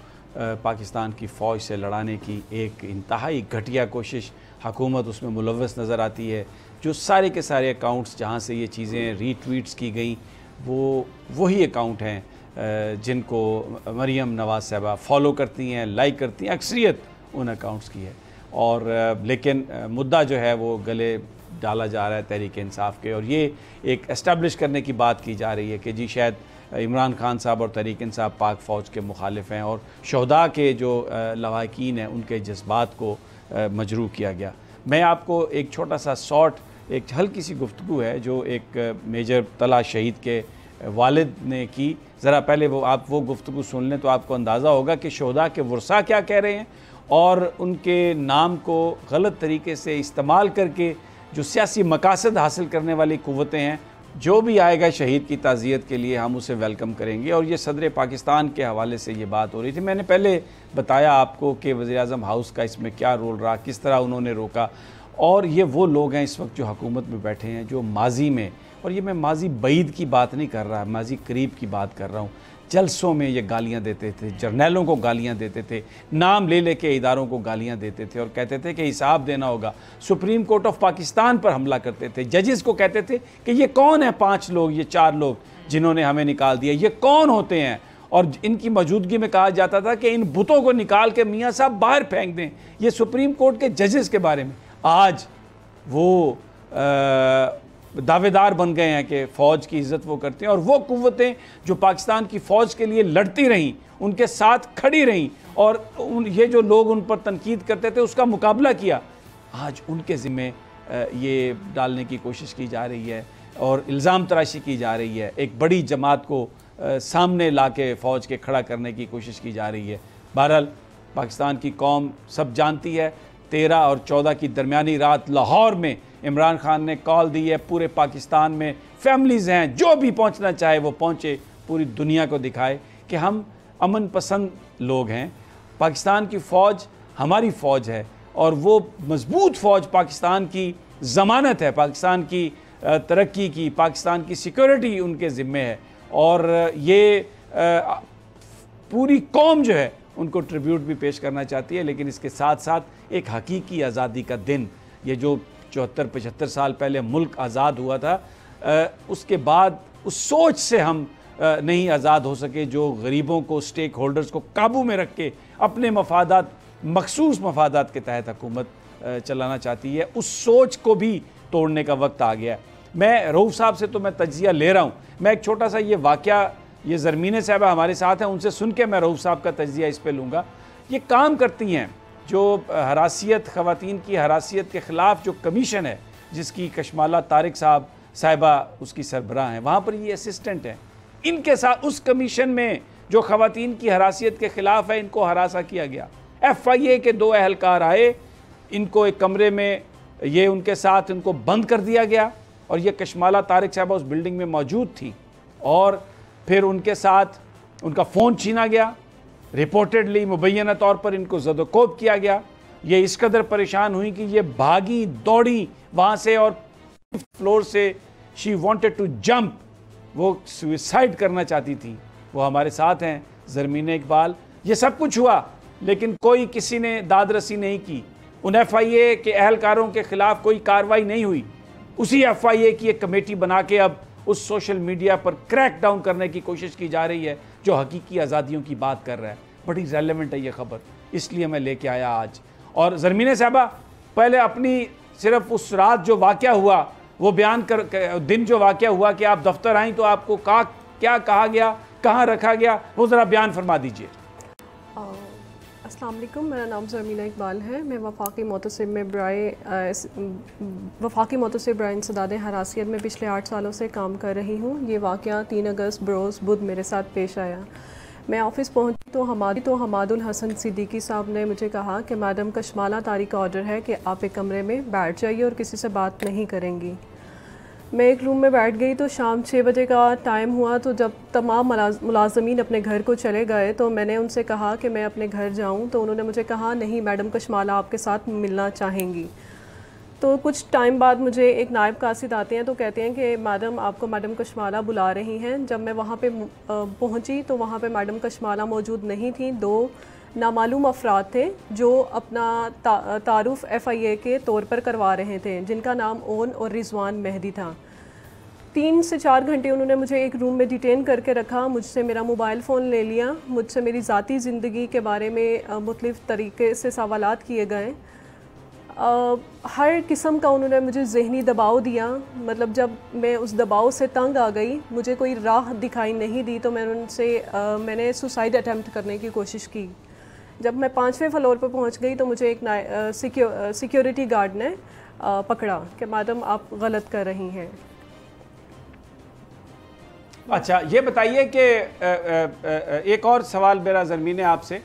پاکستان کی فوج سے لڑانے کی ایک انتہائی گھٹیا کوشش، حکومت اس میں ملوث نظر آتی ہے. جو سارے کے سارے اکاؤنٹس جہاں سے یہ چیزیں ری ٹویٹس کی گئیں وہی اکاؤنٹ ہیں جن کو مریم نواز صاحبہ فالو کرتی ہیں، لائک کرتی ہیں. اکثریت ان اکاؤنٹس کی ہے. اور لیکن مدعا جو ہے وہ گلے ڈالا جا رہا ہے تحریک انصاف کے، اور یہ ایک اسٹیبلش کرنے کی بات کی جا رہی ہے کہ جی شاید عمران خان صاحب اور تحریک انصاف پاک فوج کے مخالف ہیں، اور شہداء کے جو لواحقین ہیں ان کے جذبات کو مجروح کیا گیا. میں آپ کو ایک چھوٹا سا ایک ہلکی سی گفتگو ہے جو ایک میجر طلحہ شہید کے والد نے کی. ذرا پہلے آپ وہ گفتگو سن لیں تو آپ کو اندازہ ہوگا کہ شہداء کے ورثاء کیا کہہ رہے ہیں، اور ان کے نام کو غلط طریقے سے استعمال کر کے جو سیاسی مقاصد حاصل کرنے والی قوتیں ہیں. جو بھی آئے گا شہید کی تعزیت کے لیے ہم اسے ویلکم کریں گے. اور یہ صدر پاکستان کے حوالے سے یہ بات ہو رہی تھی. میں نے پہلے بتایا آپ کو کہ وزیراعظم ہاؤس کا اس میں کیا رول رہا، کس طرح انہوں نے روکا. اور یہ وہ لوگ ہیں اس وقت جو حکومت میں بیٹھے ہیں جو ماضی میں، اور یہ میں ماضی بعید کی بات نہیں کر رہا، ماضی قریب کی بات کر رہا ہوں، جلسوں میں یہ گالیاں دیتے تھے، جرنیلوں کو گالیاں دیتے تھے، نام لے لے کے اداروں کو گالیاں دیتے تھے، اور کہتے تھے کہ حساب دینا ہوگا. سپریم کورٹ آف پاکستان پر حملہ کرتے تھے. ججز کو کہتے تھے کہ یہ کون ہیں 5 لوگ، یہ 4 لوگ جنہوں نے ہمیں نکال دیا، یہ کون ہوتے ہیں. اور ان کی موجودگی میں کہا جاتا تھا کہ ان بتوں کو نکال کے میاں صاحب باہر پھینک دیں. یہ سپریم کورٹ کے ججز کے بارے میں. آج وہ دعوے دار بن گئے ہیں کہ فوج کی عزت وہ کرتے ہیں، اور وہ قوتیں جو پاکستان کی فوج کے لیے لڑتی رہیں، ان کے ساتھ کھڑی رہیں، اور یہ جو لوگ ان پر تنقید کرتے تھے اس کا مقابلہ کیا، آج ان کے ذمے یہ ڈالنے کی کوشش کی جا رہی ہے اور الزام تراشی کی جا رہی ہے. ایک بڑی جماعت کو سامنے لا کے فوج کے کھڑا کرنے کی کوشش کی جا رہی ہے. بہرحال پاکستان کی قوم سب جانتی ہے. 13 اور 14 کی درمیانی رات لاہور میں عمران خان نے کال دی ہے، پورے پاکستان میں فیملیز ہیں، جو بھی پہنچنا چاہے وہ پہنچے، پوری دنیا کو دکھائے کہ ہم امن پسند لوگ ہیں. پاکستان کی فوج ہماری فوج ہے، اور وہ مضبوط فوج پاکستان کی ضمانت ہے، پاکستان کی ترقی کی، پاکستان کی سیکورٹی ان کے ذمے ہے. اور یہ پوری قوم جو ہے ان کو ٹریبیوٹ بھی پیش کرنا چاہتی ہے. لیکن اس کے ساتھ ساتھ ایک حقیقی آزادی کا دن، یہ جو 74-75 سال پہلے ملک آزاد ہوا تھا، اس کے بعد اس سوچ سے ہم نہیں آزاد ہو سکے جو غریبوں کو، سٹیک ہولڈرز کو قابو میں رکھ کے اپنے مفادات، مخصوص مفادات کے تحت حکومت چلانا چاہتی ہے. اس سوچ کو بھی توڑنے کا وقت آ گیا ہے. میں رؤوف صاحب سے تو میں تجزیہ لے رہا ہوں. میں ایک چھوٹا سا یہ واقعہ، یہ زرمینہ صاحبہ ہمارے ساتھ ہیں، ان سے سن کے میں رؤوف صاحب کا تجزیہ اس پہ لوں گا. یہ کام کرتی ہیں جو ہراسیت، خواتین کی ہراسیت کے خلاف جو کمیشن ہے، جس کی کشمالہ طارق صاحبہ اس کی سربراہ ہیں، وہاں پر یہ اسسٹنٹ ہیں. ان کے ساتھ اس کمیشن میں جو خواتین کی ہراسیت کے خلاف ہے، ان کو ہراساں کیا گیا. FIA کے 2 اہلکار آئے، ان کو ایک کمرے میں یہ ان کے ساتھ ان کو بند کر دیا گیا، اور یہ کشمالہ طارق صاحبہ اس بلڈنگ میں موجود تھی، اور پھر ان کے ساتھ ان کا فون چھینا گیا. رپورٹڈلی مبینہ طور پر ان کو زد و کوب کیا گیا. یہ اس قدر پریشان ہوئی کہ یہ بھاگی دوڑی وہاں سے، اور فلور سے شی وانٹڈ ٹو جمپ، وہ سوئسائڈ کرنا چاہتی تھی. وہ ہمارے ساتھ ہیں زرمینہ اقبال. یہ سب کچھ ہوا لیکن کسی نے داد رسی نہیں کی. ان FIA کے اہلکاروں کے خلاف کوئی کارروائی نہیں ہوئی. اسی FIA کی ایک کمیٹی بنا کے اب اس سوشل میڈیا پر کریک ڈاؤن کرنے کی کوشش کی جا رہی ہے جو حقیقی آزادیوں کی بات کر رہا ہے. بڑی ریلیونٹ ہے یہ خبر، اس لیے میں لے کے آیا آج. اور زرمینہ صاحبہ پہلے اپنی صرف اس رات جو واقعہ ہوا وہ بیان دن جو واقعہ ہوا کہ آپ دفتر آئیں تو آپ کو کیا کہا گیا، کہاں رکھا گیا، وہ ذرا بیان فرما دیجئے. السلام علیکم، میرا نام زرمینہ اقبال ہے. میں وفاقی محتسب برائے انسداد ہراسیت میں پچھلے 8 سالوں سے کام کر رہی ہوں. یہ واقعہ 3 اگست بروز بدھ میرے ساتھ پیش آیا. میں آفس پہنچی تو حماد الحسن صدیقی صاحب نے مجھے کہا کہ میڈم کشمالہ طارق کا آرڈر ہے کہ آپ ایک کمرے میں بیٹھ جائیے اور کسی سے بات نہیں کریں گی. میں ایک روم میں بیٹھ گئی تو شام 6 بجے کا ٹائم ہوا. تو جب تمام ملازمین اپنے گھر کو چلے گئے تو میں نے ان سے کہا کہ میں اپنے گھر جاؤں. تو انہوں نے مجھے کہا نہیں، میڈم کشمالہ آپ کے ساتھ ملنا چاہیں گی. تو کچھ ٹائم بعد مجھے ایک نائب قاصد آتے ہیں تو کہتے ہیں کہ میڈم آپ کو میڈم کشمالہ بلا رہی ہیں. جب میں وہاں پہ پہنچی تو وہاں پہ میڈم کشمالہ موجود نہیں تھیں. 2 نامعلوم افراد تھے جو اپنا تعارف FIA کے طور پر کروا رہے تھے، جن کا نام اون اور رضوان مہدی تھا۔ 3 سے 4 گھنٹے انہوں نے مجھے ایک روم میں ڈیٹین کر کے رکھا، مجھ سے میرا موبائل فون لے لیا، مجھ سے میری ذاتی زندگی کے بارے میں مختلف طریقے سے سوالات کیے گئے۔ ہر قسم کا انہوں نے مجھے ذہنی دباؤ دیا، مطلب جب میں اس دباؤ سے تنگ آ گئی، مجھے کوئی راہ دکھائی نہیں دی تو میں نے سوسائڈ اٹیمپٹ کرنے کی کوشش کی۔ جب میں 5ویں فلور پہ پہنچ گئی تو مجھے ایک سیکیورٹی گارڈ نے پکڑا کہ میڈم آپ غلط کر رہی ہیں۔ اچھا یہ بتائیے کہ ایک اور سوال میرا زرمین ہے آپ سے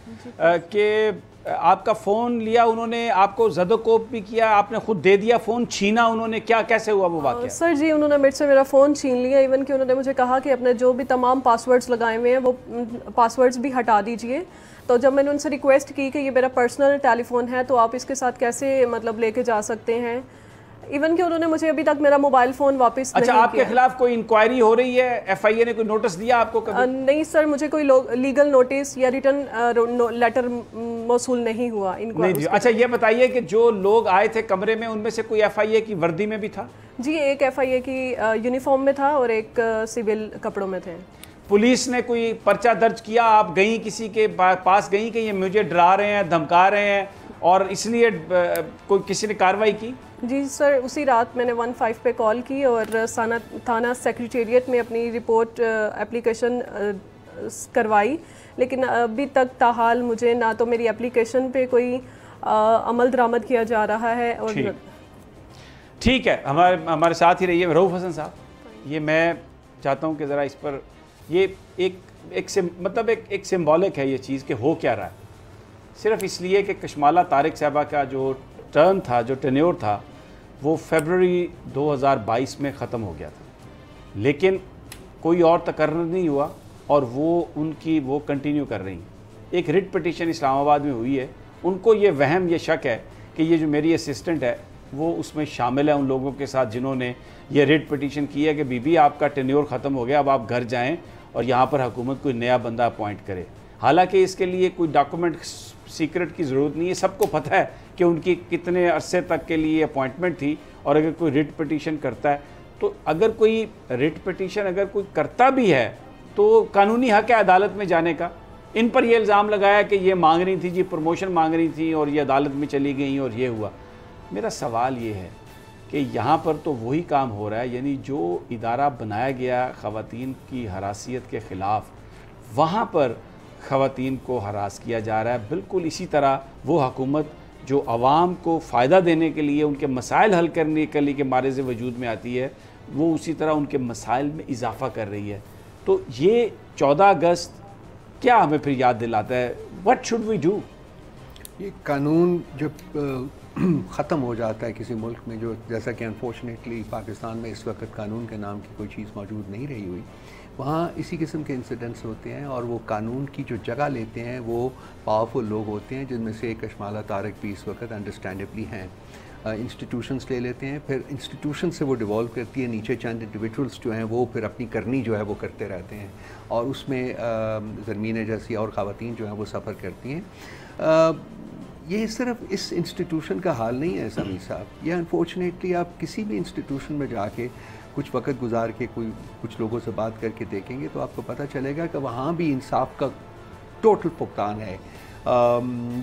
کہ آپ کا فون لیا انہوں نے، آپ کو زد و کوب بھی کیا، آپ نے خود دے دیا فون، چھینا انہوں نے، کیا کیسے ہوا وہ واقعہ؟ سر جی انہوں نے میرے سے میرا فون چھین لیا، ایون کہ انہوں نے مجھے کہا کہ اپنے جو بھی تمام پاسورڈز لگائے ہوئے ہیں وہ پاسورڈز بھی ہٹا دیجئے۔ تو جب میں نے ان سے ریکویسٹ کی کہ یہ میرا پرسنل ٹیلی فون ہے تو آپ اس کے ساتھ کیسے مطلب لے کے جا سکتے ہیں، ایون کہ انہوں نے مجھے ابھی تک میرا موبائل فون واپس نہیں کیا۔ اچھا آپ کے خلاف کوئی انکوائری ہو رہی ہے؟ FIA نے کوئی نوٹس دیا آپ کو کبھی؟ نہیں سر، مجھے کوئی لیگل نوٹس یا ریٹرن لیٹر موصول نہیں ہوا۔ اچھا یہ بتائیے کہ جو لوگ آئے تھے کمرے میں ان میں سے کوئی FIA کی وردی میں بھی تھا؟ جی ایک FIA کی یونیفارم میں تھا اور ایک سول کپڑوں میں تھے۔ پولیس نے کوئی پرچہ درج کیا؟ آپ گئیں کسی کے پاس گئیں کہ یہ مجھے ڈرا رہے ہیں، دھمکا رہے ہیں اور اس لیے کوئی کسی نے کارروائی کی؟ جی سر، اسی رات میں نے 15 پہ کال کی اور تھانہ سیکریٹریٹ میں اپنی رپورٹ اپلیکیشن کروائی، لیکن ابھی تک تاحال مجھے نہ تو میری اپلیکیشن پہ کوئی عمل درآمد کیا جا رہا ہے۔ اور ٹھیک ہے، ہمارے ساتھ ہی رہیے رؤف حسن صاحب۔ یہ میں چاہتا ہوں کہ ذرا اس پر یہ ایک سمبولک ہے یہ چیز کہ ہو کیا رہا ہے، صرف اس لیے کہ کشمالہ طارق صاحبہ کا جو ٹرن تھا، جو ٹینیور تھا، وہ فیبروری 2022 میں ختم ہو گیا تھا، لیکن کوئی اور تقرر نہیں ہوا اور وہ کنٹینیو کر رہی ہیں۔ ایک ریٹ پٹیشن اسلام آباد میں ہوئی ہے، ان کو یہ وہم، یہ شک ہے کہ یہ جو میری اسسٹنٹ ہے وہ اس میں شامل ہے ان لوگوں کے ساتھ جنہوں نے یہ ریٹ پٹیشن کی ہے کہ بی بی آپ کا ٹینیور ختم ہو گیا، اب آپ گھر جائیں اور یہاں پر حکومت کوئی نیا بندہ اپوائنٹ کرے۔ حالانکہ اس کے لیے کوئی ڈاکومنٹ سیکرٹ کی ضرورت نہیں ہے، سب کو پتہ ہے کہ ان کی کتنے عرصے تک کے لیے اپوائنٹمنٹ تھی، اور اگر کوئی ریٹ پٹیشن کرتا ہے تو اگر کوئی ریٹ پٹیشن اگر کوئی کرتا بھی ہے تو قانونی حق ہے عدالت میں جانے کا۔ ان پر یہ الزام لگایا کہ یہ مانگ رہی تھی، جی پروموشن مانگ رہی تھی اور یہ عدالت میں چلی گئیں اور یہ ہوا۔ میرا سوال یہ ہے کہ یہاں پر تو وہی کام ہو رہا ہے، یعنی جو ادارہ بنایا گیا خواتین کی ہراسیت کے خلاف، وہاں پر خواتین کو ہراس کیا جا رہا ہے۔ بالکل اسی طرح وہ حکومت جو عوام کو فائدہ دینے کے لیے، ان کے مسائل حل کرنے کے لیے معرض وجود میں آتی ہے، وہ اسی طرح ان کے مسائل میں اضافہ کر رہی ہے۔ تو یہ 14 اگست کیا ہمیں پھر یاد دلاتا ہے؟ what should we do؟ یہ قانون جب ختم ہو جاتا ہے کسی ملک میں، جو جیسا کہ انفارچونیٹلی پاکستان میں اس وقت قانون کے نام کی کوئی چیز موجود نہیں رہی ہوئی، وہاں اسی قسم کے انسیڈنٹس ہوتے ہیں، اور وہ قانون کی جو جگہ لیتے ہیں وہ پاورفل لوگ ہوتے ہیں، جن میں سے کشمالہ طارق بھی اس وقت انڈرسٹینڈیبلی ہیں۔ انسٹیٹیوشنز لے لیتے ہیں، پھر انسٹیٹیوشن سے وہ ڈیوالو کرتی ہے، نیچے چند انڈیویجولس جو ہیں وہ پھر اپنی کرنی جو ہے وہ کرتے رہتے ہیں، اور اس میں زرمینہ جیسی اور خواتین جو ہیں وہ سفر کرتی ہیں۔ یہ صرف اس انسٹیٹیوشن کا حال نہیں ہے سمیع صاحب، یہ انفارچونیٹلی آپ کسی بھی انسٹیٹیوشن میں جا کے کچھ وقت گزار کے کچھ لوگوں سے بات کر کے دیکھیں گے تو آپ کو پتہ چلے گا کہ وہاں بھی انصاف کا ٹوٹل فقدان ہے۔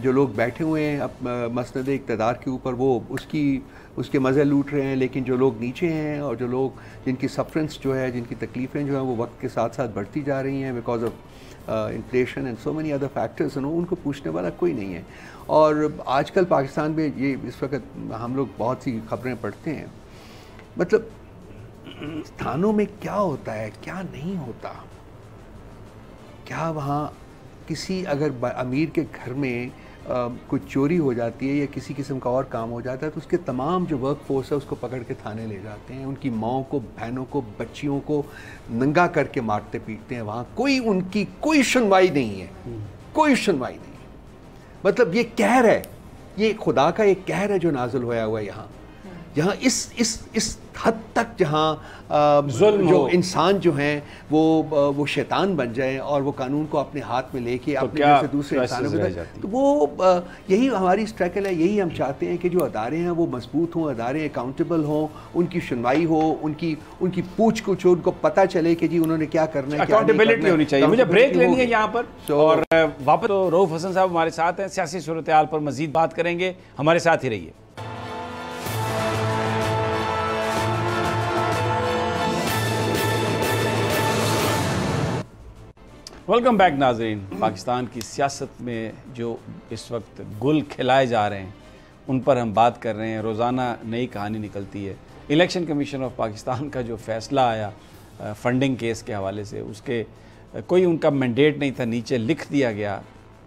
جو لوگ بیٹھے ہوئے ہیں مسند اقتدار کے اوپر وہ اس کے مزے لوٹ رہے ہیں، لیکن جو لوگ نیچے ہیں اور جو لوگ جن کی سفرنس جو ہے، جن کی تکلیفیں جو ہیں وہ وقت کے ساتھ ساتھ بڑھتی جا رہی ہیں because of inflation and so many other factors, ان کو پوچھنے والا کوئی نہیں ہے۔ اور آج کل پاکستان میں یہ اس وقت ہم لوگ بہت سی خبریں پڑھتے ہیں، مطلب تھانوں میں کیا ہوتا ہے، کیا نہیں ہوتا، کیا وہاں کسی اگر امیر کے گھر میں کوئی چوری ہو جاتی ہے یا کسی قسم کا اور کام ہو جاتا ہے تو اس کے تمام جو ورک فورس ہے اس کو پکڑ کے تھانے لے جاتے ہیں، ان کی ماؤں کو، بہنوں کو، بچیوں کو ننگا کر کے مارتے پیٹتے ہیں، وہاں ان کی کوئی سنوائی نہیں ہے، کوئی سنوائی نہیں ہے۔ مطلب یہ قہر ہے، یہ خدا کا ایک قہر ہے جو نازل ہوا ہے یہاں، جہاں اس حد تک جہاں ظلم جو ہو، انسان جو ہیں وہ شیطان بن جائیں اور وہ قانون کو اپنے ہاتھ میں لے کے اپنے کیا جیسے دوسرے انسانوں رہ کو، جاتی؟ تو وہ یہی ہماری اسٹرگل ہے. یہی ہم چاہتے ہیں کہ جو ادارے ہیں وہ مضبوط ہوں، ادارے اکاؤنٹیبل ہوں، ان کی سنوائی ہو، ان کی پوچھ کچھ ہو، ان کو پتہ چلے کہ جی انہوں نے کیا کرنا ہے، اکاؤنٹیبلٹی ہونی چاہیے. مجھے بریک لینی ہے یہاں پر اور واپس. تو رؤوف حسن صاحب ہمارے ساتھ ہیں، سیاسی صورتحال پر مزید بات کریں گے، ہمارے ساتھ ہی رہیے. ویلکم بیک ناظرین. پاکستان کی سیاست میں جو اس وقت گل کھلائے جا رہے ہیں ان پر ہم بات کر رہے ہیں. روزانہ نئی کہانی نکلتی ہے. الیکشن کمیشن آف پاکستان کا جو فیصلہ آیا فنڈنگ کیس کے حوالے سے، اس کے کوئی ان کا مینڈیٹ نہیں تھا، نیچے لکھ دیا گیا،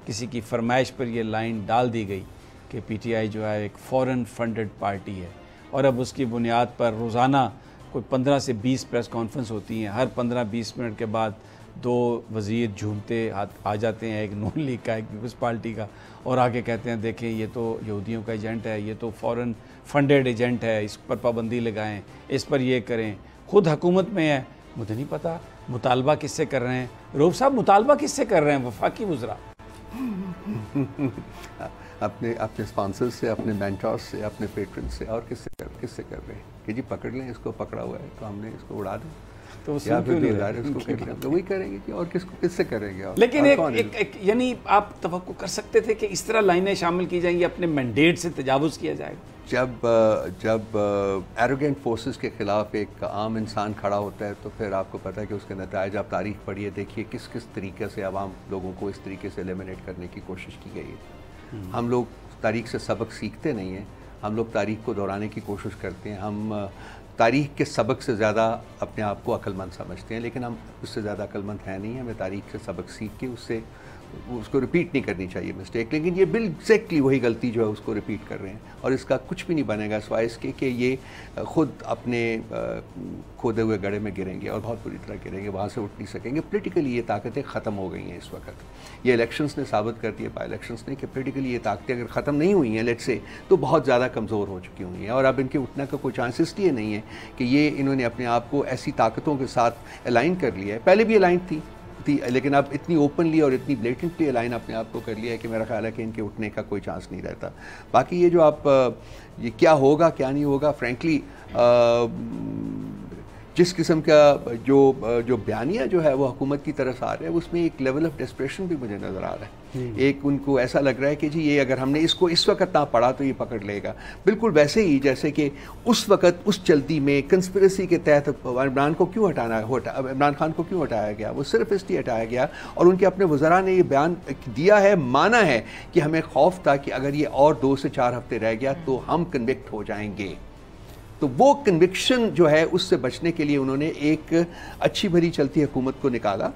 کسی کی فرمائش پر یہ لائن ڈال دی گئی کہ پی ٹی آئی جو ہے ایک فورن فنڈڈ پارٹی ہے، اور اب اس کی بنیاد پر روزانہ کوئی 15 سے 20 پریس کانفرنس ہوتی ہیں. ہر 15-20 منٹ کے بعد 2 وزیر جھومتے آ جاتے ہیں، ایک نون لیگ کا، ایک پیپلز پارٹی کا، اور آگے کہتے ہیں دیکھیں یہ تو یہودیوں کا ایجنٹ ہے، یہ تو فورن فنڈڈ ایجنٹ ہے، اس پر پابندی لگائیں، اس پر یہ کریں. خود حکومت میں ہے، مجھے نہیں پتا مطالبہ کس سے کر رہے ہیں. رؤوف صاحب مطالبہ کس سے کر رہے ہیں؟ وفاقی وزراء اپنے اسپانسر سے، اپنے مینٹورز سے، اپنے پیٹرن سے، اور کس سے کر رہے ہیں کہ جی پکڑ لیں اس کو، پکڑا ہوا ہے تو ہم نے اس کو اڑا دیں، تو یا پھر جو ادارے اس کو کر لیں تو وہی کریں گے. اور کس سے کریں گے؟ لیکن یعنی آپ توقع کر سکتے تھے کہ اس طرح لائنیں شامل کی جائیں گی، اپنے مینڈیٹ سے تجاوز کیا جائے گا؟ جب ایروگینٹ فورسز کے خلاف ایک عام انسان کھڑا ہوتا ہے تو پھر آپ کو پتہ ہے کہ اس کے نتائج، آپ تاریخ پڑھیے، دیکھیے کس طریقے سے عوام لوگوں کو اس طریقے سے ایلیمنیٹ کرنے کی کوشش کی گئی ہے. ہم لوگ تاریخ سے سبق سیکھتے نہیں ہیں، ہم لوگ تاریخ کو دہرانے کی کوشش کرتے ہیں. ہم تاریخ کے سبق سے زیادہ اپنے آپ کو عقل مند سمجھتے ہیں، لیکن ہم اس سے زیادہ عقل مند ہیں نہیں. ہمیں تاریخ سے سبق سیکھ کے اس کو ریپیٹ نہیں کرنی چاہیے مسٹیک. لیکن یہ ایگزیکٹلی وہی غلطی جو ہے اس کو ریپیٹ کر رہے ہیں، اور اس کا کچھ بھی نہیں بنے گا سوائے اس کے کہ یہ خود اپنے کھودے ہوئے گڑھے میں گریں گے اور بہت بری طرح گریں گے، وہاں سے اٹھ نہیں سکیں گے. پولیٹیکلی یہ طاقتیں ختم ہو گئی ہیں اس وقت. یہ الیکشنز نے ثابت کر دیا، بائی الیکشنز نے، کہ پولیٹیکلی یہ طاقتیں اگر ختم نہیں ہوئی ہیں لیٹ سے، تو بہت زیادہ کمزور ہو چکی ہوئی ہیں. اور اب ان کے اٹھنے کا کوئی چانس اس لیے نہیں ہے کہ یہ انہوں نے اپنے آپ کو ایسی طاقتوں کے ساتھ الائن کر لیا ہے. پہلے بھی الائن تھی لیکن اب اتنی اوپنلی اور اتنی بلیٹنٹلی الائن اپنے آپ کو کر لیا ہے کہ میرا خیال ہے کہ ان کے اٹھنے کا کوئی چانس نہیں رہتا. باقی یہ جو آپ یہ کیا ہوگا کیا نہیں ہوگا، فرینکلی جس قسم کا جو بیانیہ جو ہے وہ حکومت کی طرف آ رہا ہے، اس میں ایک لیول آف ڈسپریشن بھی مجھے نظر آ رہا ہے. ایک ان کو ایسا لگ رہا ہے کہ جی یہ اگر ہم نے اس کو اس وقت نہ پڑھا تو یہ پکڑ لے گا. بالکل ویسے ہی جیسے کہ اس وقت اس جلدی میں کنسپریسی کے تحت عمران خان کو کیوں ہٹایا گیا؟ وہ صرف اس لیے ہٹایا گیا، اور ان کے اپنے وزراء نے یہ بیان دیا ہے، مانا ہے کہ ہمیں خوف تھا کہ اگر یہ اور 2 سے 4 ہفتے رہ گیا تو ہم کنوکٹ ہو جائیں گے. تو وہ کنوکشن جو ہے اس سے بچنے کے لیے انہوں نے ایک اچھی بھری چلتی حکومت کو نکالا،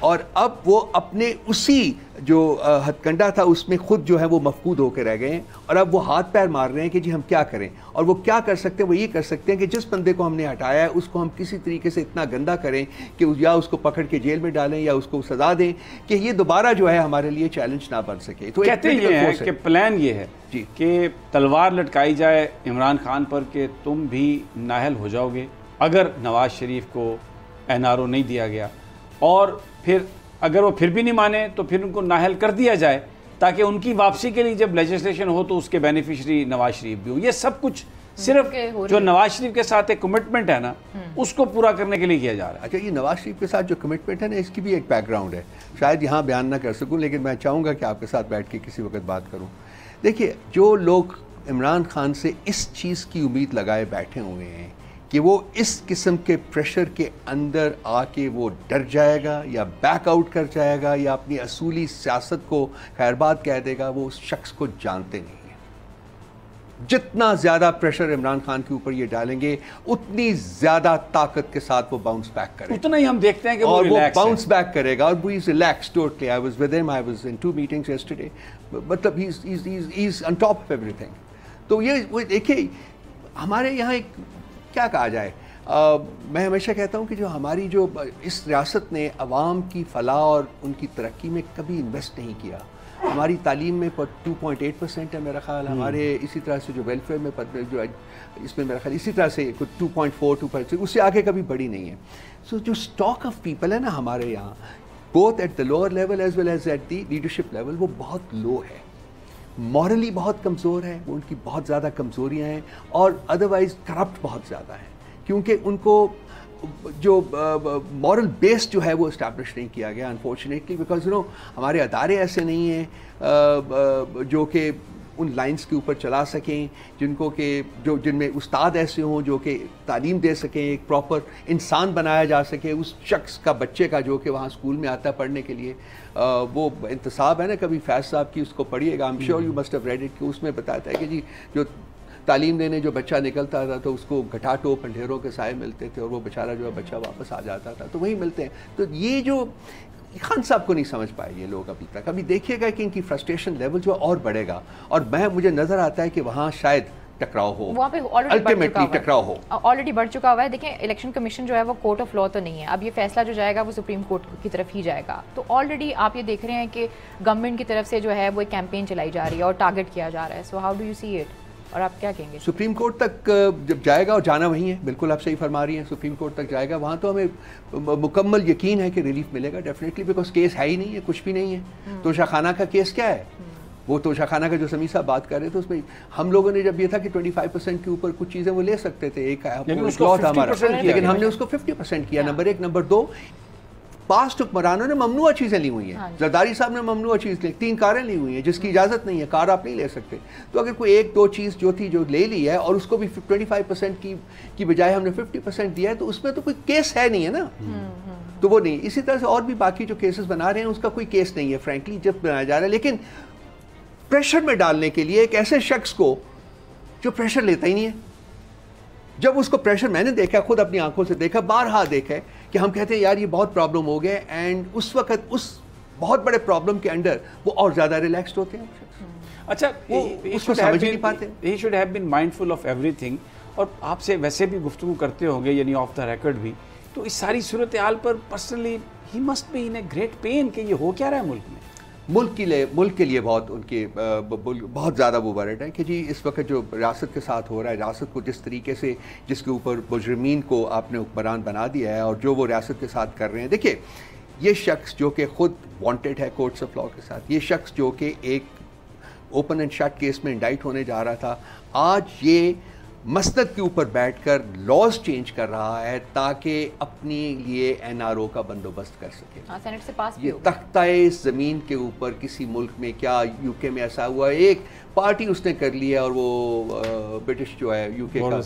اور اب وہ اپنے اسی جو ہتھ کنڈا تھا اس میں خود جو ہے وہ مفقود ہو کے رہ گئے ہیں. اور اب وہ ہاتھ پیر مار رہے ہیں کہ جی ہم کیا کریں. اور وہ کیا کر سکتے ہیں؟ وہ یہ کر سکتے ہیں کہ جس بندے کو ہم نے ہٹایا ہے اس کو ہم کسی طریقے سے اتنا گندا کریں کہ یا اس کو پکڑ کے جیل میں ڈالیں یا اس کو سزا دیں کہ یہ دوبارہ جو ہے ہمارے لیے چیلنج نہ بن سکے. تو کہتے یہ ہے کہ پلان یہ ہے جی کہ تلوار لٹکائی جائے عمران خان پر کہ تم بھی نااہل ہو جاؤ گے اگر نواز شریف کو NRO نہیں دیا گیا، اور پھر اگر وہ پھر بھی نہیں مانے تو پھر ان کو نااہل کر دیا جائے تاکہ ان کی واپسی کے لیے جب لیجسلیشن ہو تو اس کے بینیفیشری نواز شریف بھی ہو. یہ سب کچھ صرف جو نواز شریف کے ساتھ ایک کمٹمنٹ ہے نا اس کو پورا کرنے کے لیے کیا جا رہا ہے. اچھا، یہ نواز شریف کے ساتھ جو کمٹمنٹ ہے نا، اس کی بھی ایک بیک گراؤنڈ ہے. شاید یہاں بیان نہ کر سکوں لیکن میں چاہوں گا کہ آپ کے ساتھ بیٹھ کے کسی وقت بات کروں. دیکھیے، جو لوگ عمران خان سے اس چیز کی امید لگائے بیٹھے ہوئے ہیں کہ وہ اس قسم کے پریشر کے اندر آ کے وہ ڈر جائے گا یا بیک آؤٹ کر جائے گا یا اپنی اصولی سیاست کو خیر بات کہہ دے گا، وہ اس شخص کو جانتے نہیں ہیں. جتنا زیادہ پریشر عمران خان کے اوپر یہ ڈالیں گے اتنی زیادہ طاقت کے ساتھ وہ باؤنس بیک کرے گا. اتنا ہی ہم دیکھتے ہیں کہ اور وہ باؤنس بیک کرے گا، اور وہ is relax totally. I was with him, I was in 2 meetings yesterday. مطلب he's on top of everything. تو یہ وہ دیکھیں، ہمارے یہاں ایک کیا کہا جائے، میں ہمیشہ کہتا ہوں کہ جو ہماری جو اس ریاست نے عوام کی فلاح اور ان کی ترقی میں کبھی انویسٹ نہیں کیا. ہماری تعلیم میں 2.8% ہے میرا خیال, ہمارے اسی طرح سے جو ویلفیئر میں جو اس میں میرا خیال اسی طرح سے 2.4 اس سے آگے کبھی بڑی نہیں ہے. سو جو اسٹاک آف پیپل ہے نا ہمارے یہاں, both at the lower level as well as at the leadership level, وہ بہت لو ہے, مورلی بہت کمزور ہے, ان کی بہت زیادہ کمزوریاں ہیں, اور ادروائز کرپٹ بہت زیادہ ہیں, کیونکہ ان کو جو مورل بیس جو ہے وہ اسٹیبلش نہیں کیا گیا انفارچونیٹلی, بیکاز ہمارے ادارے ایسے نہیں ہیں جو کہ ان لائنس کے اوپر چلا سکیں, جن کو کہ جن میں استاد ایسے ہوں جو کہ تعلیم دے سکیں, ایک پراپر انسان بنایا جا سکے اس شخص کا, بچے کا, جو کہ وہاں اسکول میں آتا ہے پڑھنے کے لیے. وہ انتصاب ہے نا, کبھی فیض صاحب کی, اس کو پڑھیے گا, I am sure you must have read it, کہ اس میں بتاتا ہے کہ جی جو تعلیم دینے جو بچہ نکلتا تھا تو اس کو گھٹا ٹوپ اندھیروں کے سائے ملتے تھے, اور وہ بیچارہ جو ہے بچہ واپس آ جاتا تھا, تو وہی ملتے ہیں. تو یہ جو خان صاحب کو نہیں سمجھ پائے یہ لوگ ابھی تک. ابھی دیکھیے گا کہ ان کی فرسٹریشن لیول جو اور بڑھے گا, اور مجھے نظر آتا ہے کہ وہاں شاید ٹکراؤ ہو, وہاں پہ الٹیمیٹلی ٹکراؤ ہو, آلریڈی بڑھ چکا ہوا ہے. دیکھیں الیکشن کمیشن جو ہے وہ کورٹ آف لا تو نہیں ہے, اب یہ فیصلہ جو جائے گا وہ سپریم کورٹ کی طرف ہی جائے گا. تو آلریڈی آپ یہ دیکھ رہے ہیں کہ گورنمنٹ کی طرف سے جو ہے وہ ایک کیمپین چلائی جا رہی ہے اور ٹارگٹ کیا جا رہا ہے. So how do you see it, اور آپ کیا کہیں گے؟ سپریم کورٹ تک جب جائے گا, اور جانا وہیں ہے, بالکل آپ صحیح فرما رہی ہیں, سپریم کورٹ تک جائے گا, وہاں تو ہمیں مکمل یقین ہے کہ ریلیف ملے گا ڈیفینیٹلی, بیکاز کیس ہے ہی نہیں ہے, کچھ بھی نہیں ہے. توشہ خانہ کا کیس کیا ہے, وہ توشہ خانہ کا جو سمیع صاحب بات کر رہے تھے, اس میں ہم لوگوں نے جب یہ تھا کہ 25% کے اوپر کچھ چیزیں وہ لے سکتے تھے, ایک لا تھا ہمارا, لیکن ہم نے اس کو 50% کیا. نمبر 1. نمبر 2, پاسٹ حکمرانوں نے ممنوع چیزیں لی ہوئی ہیں. زرداری صاحب نے ممنوع چیز لی, 3 کاریں لی ہوئی ہیں جس کی اجازت نہیں ہے, کار آپ نہیں لے سکتے. تو اگر کوئی 1-2 چیز جو تھی جو لے لی ہے, اور اس کو بھی 25% کی بجائے ہم نے 50% دیا ہے, تو اس میں تو کوئی کیس ہے نہیں ہے نا, تو وہ نہیں. اسی طرح سے اور بھی باقی جو کیسز بنا رہے ہیں اس کا کوئی کیس نہیں ہے فرینکلی جب بنایا جا رہا ہے. لیکن پریشر میں ڈالنے کے لیے ایک ایسے شخص کو جو پریشر لیتا ہی نہیں ہے, جب اس کو پریشر میں نے دیکھا, خود اپنی آنکھوں سے دیکھا, بارہا دیکھا ہے, کہ ہم کہتے ہیں یار یہ بہت پرابلم ہو گئے, اینڈ اس وقت اس بہت بڑے پرابلم کے انڈر وہ اور زیادہ ریلیکسڈ ہوتے ہیں. اچھا, اس کو سمجھ ہی نہیں پاتے. He should have been mindful of every thing. اور آپ سے ویسے بھی گفتگو کرتے ہوں گے, یعنی آف دا ریکارڈ بھی, تو اس ساری صورتحال پر personally he must be in a great pain کہ یہ ہو کیا رہا ہے ملک میں. ملک کے لیے بہت ان کے بہت زیادہ وہ ورڈ ہے کہ جی اس وقت جو ریاست کے ساتھ ہو رہا ہے, ریاست کو جس طریقے سے جس کے اوپر مجرمین کو آپ نے حکمران بنا دیا ہے, اور جو وہ ریاست کے ساتھ کر رہے ہیں. دیکھیے یہ شخص جو کہ خود وانٹیڈ ہے کورٹس آف لا کے ساتھ, یہ شخص جو کہ ایک اوپن اینڈ شٹ کیس میں انڈائٹ ہونے جا رہا تھا, آج یہ مسند کے اوپر بیٹھ کر لاز چینج کر رہا ہے تاکہ اپنے لیے NRO کا بندوبست کر سکے. سینٹ سے پاس یہ تختہ زمین کے اوپر کسی ملک میں, کیا UK میں ایسا ہوا ہے, ایک پارٹی اس نے کر لی ہے, اور وہ برٹش جو ہے UK کا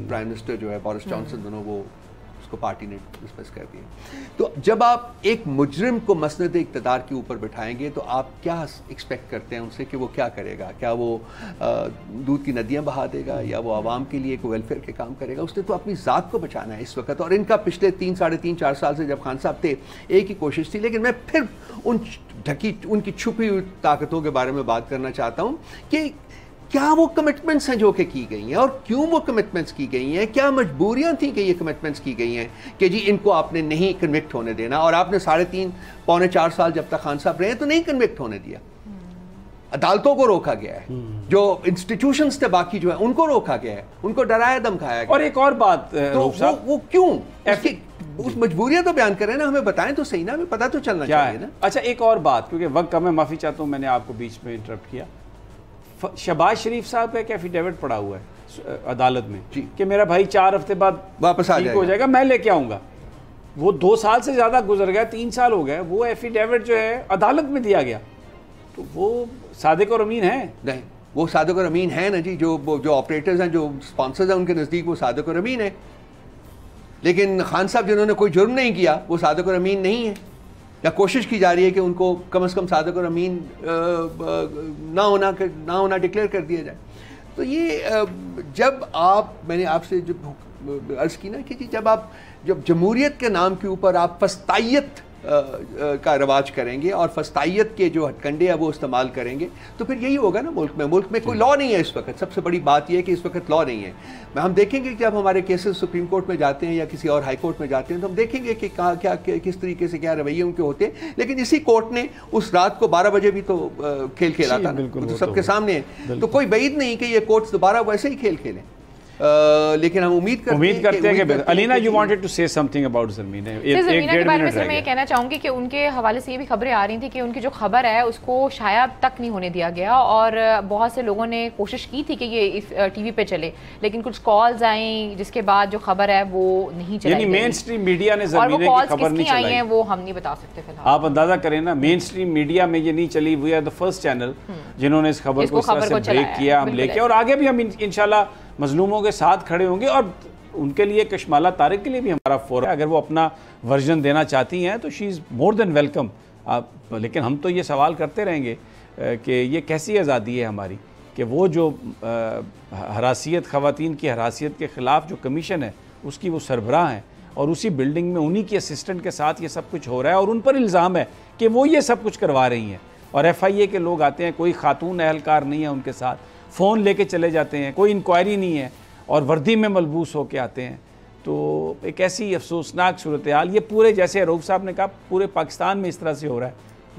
پرائم منسٹر جو ہے بورس جانسن, دونوں وہ اس کو پارٹی نے ڈسپس کر دیا. تو جب آپ ایک مجرم کو مسند اقتدار کے اوپر بٹھائیں گے تو آپ کیا ایکسپیکٹ کرتے ہیں ان سے کہ وہ کیا کرے گا؟ کیا وہ دودھ کی ندیاں بہا دے گا, یا وہ عوام کے لیے کوئی ویلفیئر کے کام کرے گا؟ اس نے تو اپنی ذات کو بچانا ہے اس وقت. اور ان کا پچھلے 3-4.5 سال سے جب خان صاحب تھے ایک ہی کوشش تھی. لیکن میں پھر ان کی چھپی ہوئی طاقتوں کے بارے میں بات کرنا چاہتا ہوں کہ کیا وہ کمٹمنٹس ہیں جو کہ کی گئی ہیں, اور کیوں وہ کمٹمنٹس کی گئی ہیں, کیا مجبوریاں تھیں کہ یہ کمٹمنٹس کی گئی ہیں کہ جی ان کو آپ نے نہیں کنوکٹ ہونے دینا, اور آپ نے 3.5-4 سال جب تک خان صاحب رہے تو نہیں کنوکٹ ہونے دیا. عدالتوں کو روکا گیا ہے, جو انسٹیٹیوشنز تھے باقی جو ہیں ان کو روکا گیا ہے, ان کو ڈرایا دمکایا گیا. اور ایک اور بات, تو وہ کیوں اس مجبوریاں تو بیان کریں نا, ہمیں بتائیں تو صحیح نا, ہمیں پتہ تو چلنا چاہیے نا. اچھا ایک اور بات, کیونکہ وقت کم ہے, معافی چاہتا ہوں میں نے آپ کو بیچ میں انٹرپٹ کیا. شہباز شریف صاحب کا ایک ایفیڈیوٹ پڑا ہوا ہے عدالت میں کہ میرا بھائی 4 ہفتے بعد واپس ہو جائے گا, میں لے کے آؤں گا. وہ 2 سال سے زیادہ گزر گیا, 3 سال ہو گئے, وہ ایفیڈیوٹ جو ہے عدالت میں دیا گیا. تو وہ صادق اور امین ہیں؟ نہیں, وہ صادق اور امین ہیں نا جی, جو آپریٹرز ہیں, جو سپانسرز ہیں, ان کے نزدیک وہ صادق اور امین ہیں. لیکن خان صاحب جنہوں نے کوئی جرم نہیں کیا وہ صادق اور امین نہیں ہیں, یا کوشش کی جا رہی ہے کہ ان کو کم از کم صادق اور امین نہ ہونا ڈکلیئر کر دیا جائے. تو یہ میں نے آپ سے جب عرض کی نا کہ جب جمہوریت کے نام کے اوپر آپ فسطائیت کا رواج کریں گے اور فسطائیت کے جو ہتھ کنڈے ہیں وہ استعمال کریں گے تو پھر یہی ہوگا نا ملک میں کوئی لا نہیں ہے اس وقت. سب سے بڑی بات یہ ہے کہ اس وقت لا نہیں ہے. ہم دیکھیں گے کہ جب ہمارے کیسز سپریم کورٹ میں جاتے ہیں یا کسی اور ہائی کورٹ میں جاتے ہیں تو ہم دیکھیں گے کہ کہاں کیا کس طریقے سے کیا رویے ان کے ہوتے ہیں. لیکن اسی کورٹ نے اس رات کو 12 بجے بھی تو کھیل کھیلا تھا, تو سب کے سامنے ہے. تو کوئی بعید نہیں کہ یہ کورٹس دوبارہ ویسے ہی کھیل کھیلیں. لیکن ہم امید کرتے ہیں کہ علینا you wanted to say something about زرمینہ. زرمینہ کے بارے میں میں یہ کہنا چاہوں گی کہ ان کے حوالے سے یہ بھی خبریں آ رہی تھیں کہ ان کی جو خبر ہے اس کو شائع تک نہیں ہونے دیا گیا, اور بہت سے لوگوں نے کوشش کی تھی کہ یہ ٹی وی پہ چلے, لیکن کچھ کالز آئیں جس کے بعد جو خبر ہے وہ نہیں چلائی گئی. یعنی مین اسٹریم میڈیا نے زرمینہ کی خبر نہیں چلائی ہیں وہ ہم نہیں بتا سکتے فی الحال. آپ اندازہ کریں نا, مین اسٹریم میڈیا میں یہ نہیں چلی. We are the first channel جنہوں نے اس خبر کو اس طرح سے بریک کیا, ہم لے کے, اور آگے بھی ہم انشاءاللہ مظلوموں کے ساتھ کھڑے ہوں گے. اور ان کے لیے کشمالہ طارق کے لیے بھی ہمارا فور ہے, اگر وہ اپنا ورژن دینا چاہتی ہیں تو شی از مور دین ویلکم. لیکن ہم تو یہ سوال کرتے رہیں گے کہ یہ کیسی آزادی ہے ہماری کہ وہ جو ہراسیت, خواتین کی ہراسیت کے خلاف جو کمیشن ہے اس کی وہ سربراہ ہیں, اور اسی بلڈنگ میں انہی کی اسسٹنٹ کے ساتھ یہ سب کچھ ہو رہا ہے, اور ان پر الزام ہے کہ وہ یہ سب کچھ کروا رہی ہیں. اور ایف آئی اے کے لوگ آتے ہیں, کوئی خاتون اہلکار نہیں ہے ان کے ساتھ, فون لے کے چلے جاتے ہیں, کوئی انکوائری نہیں ہے, اور وردی میں ملبوس ہو کے آتے ہیں. تو ایک ایسی افسوسناک صورتحال, یہ پورے, جیسے رؤوف صاحب نے کہا, پورے پاکستان میں اس طرح سے ہو رہا ہے.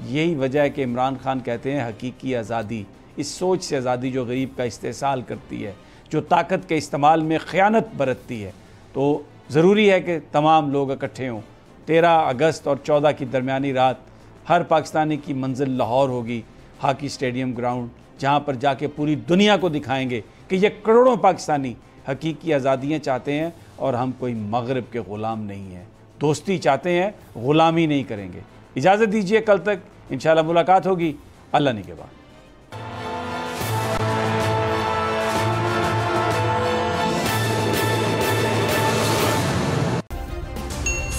یہی وجہ ہے کہ عمران خان کہتے ہیں حقیقی آزادی اس سوچ سے آزادی جو غریب کا استحصال کرتی ہے, جو طاقت کے استعمال میں خیانت برتتی ہے. تو ضروری ہے کہ تمام لوگ اکٹھے ہوں. 13 اگست اور 14 کی درمیانی رات ہر پاکستانی کی منزل لاہور ہوگی, ہاکی اسٹیڈیم گراؤنڈ, جہاں پر جا کے پوری دنیا کو دکھائیں گے کہ یہ کروڑوں پاکستانی حقیقی آزادیاں چاہتے ہیں, اور ہم کوئی مغرب کے غلام نہیں ہیں. دوستی چاہتے ہیں, غلامی نہیں کریں گے. اجازت دیجیے, کل تک انشاءاللہ ملاقات ہوگی اللہ نے کے بعد.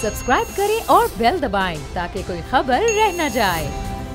سبسکرائب کریں اور بیل دبائیں تاکہ کوئی خبر رہ نہ جائے.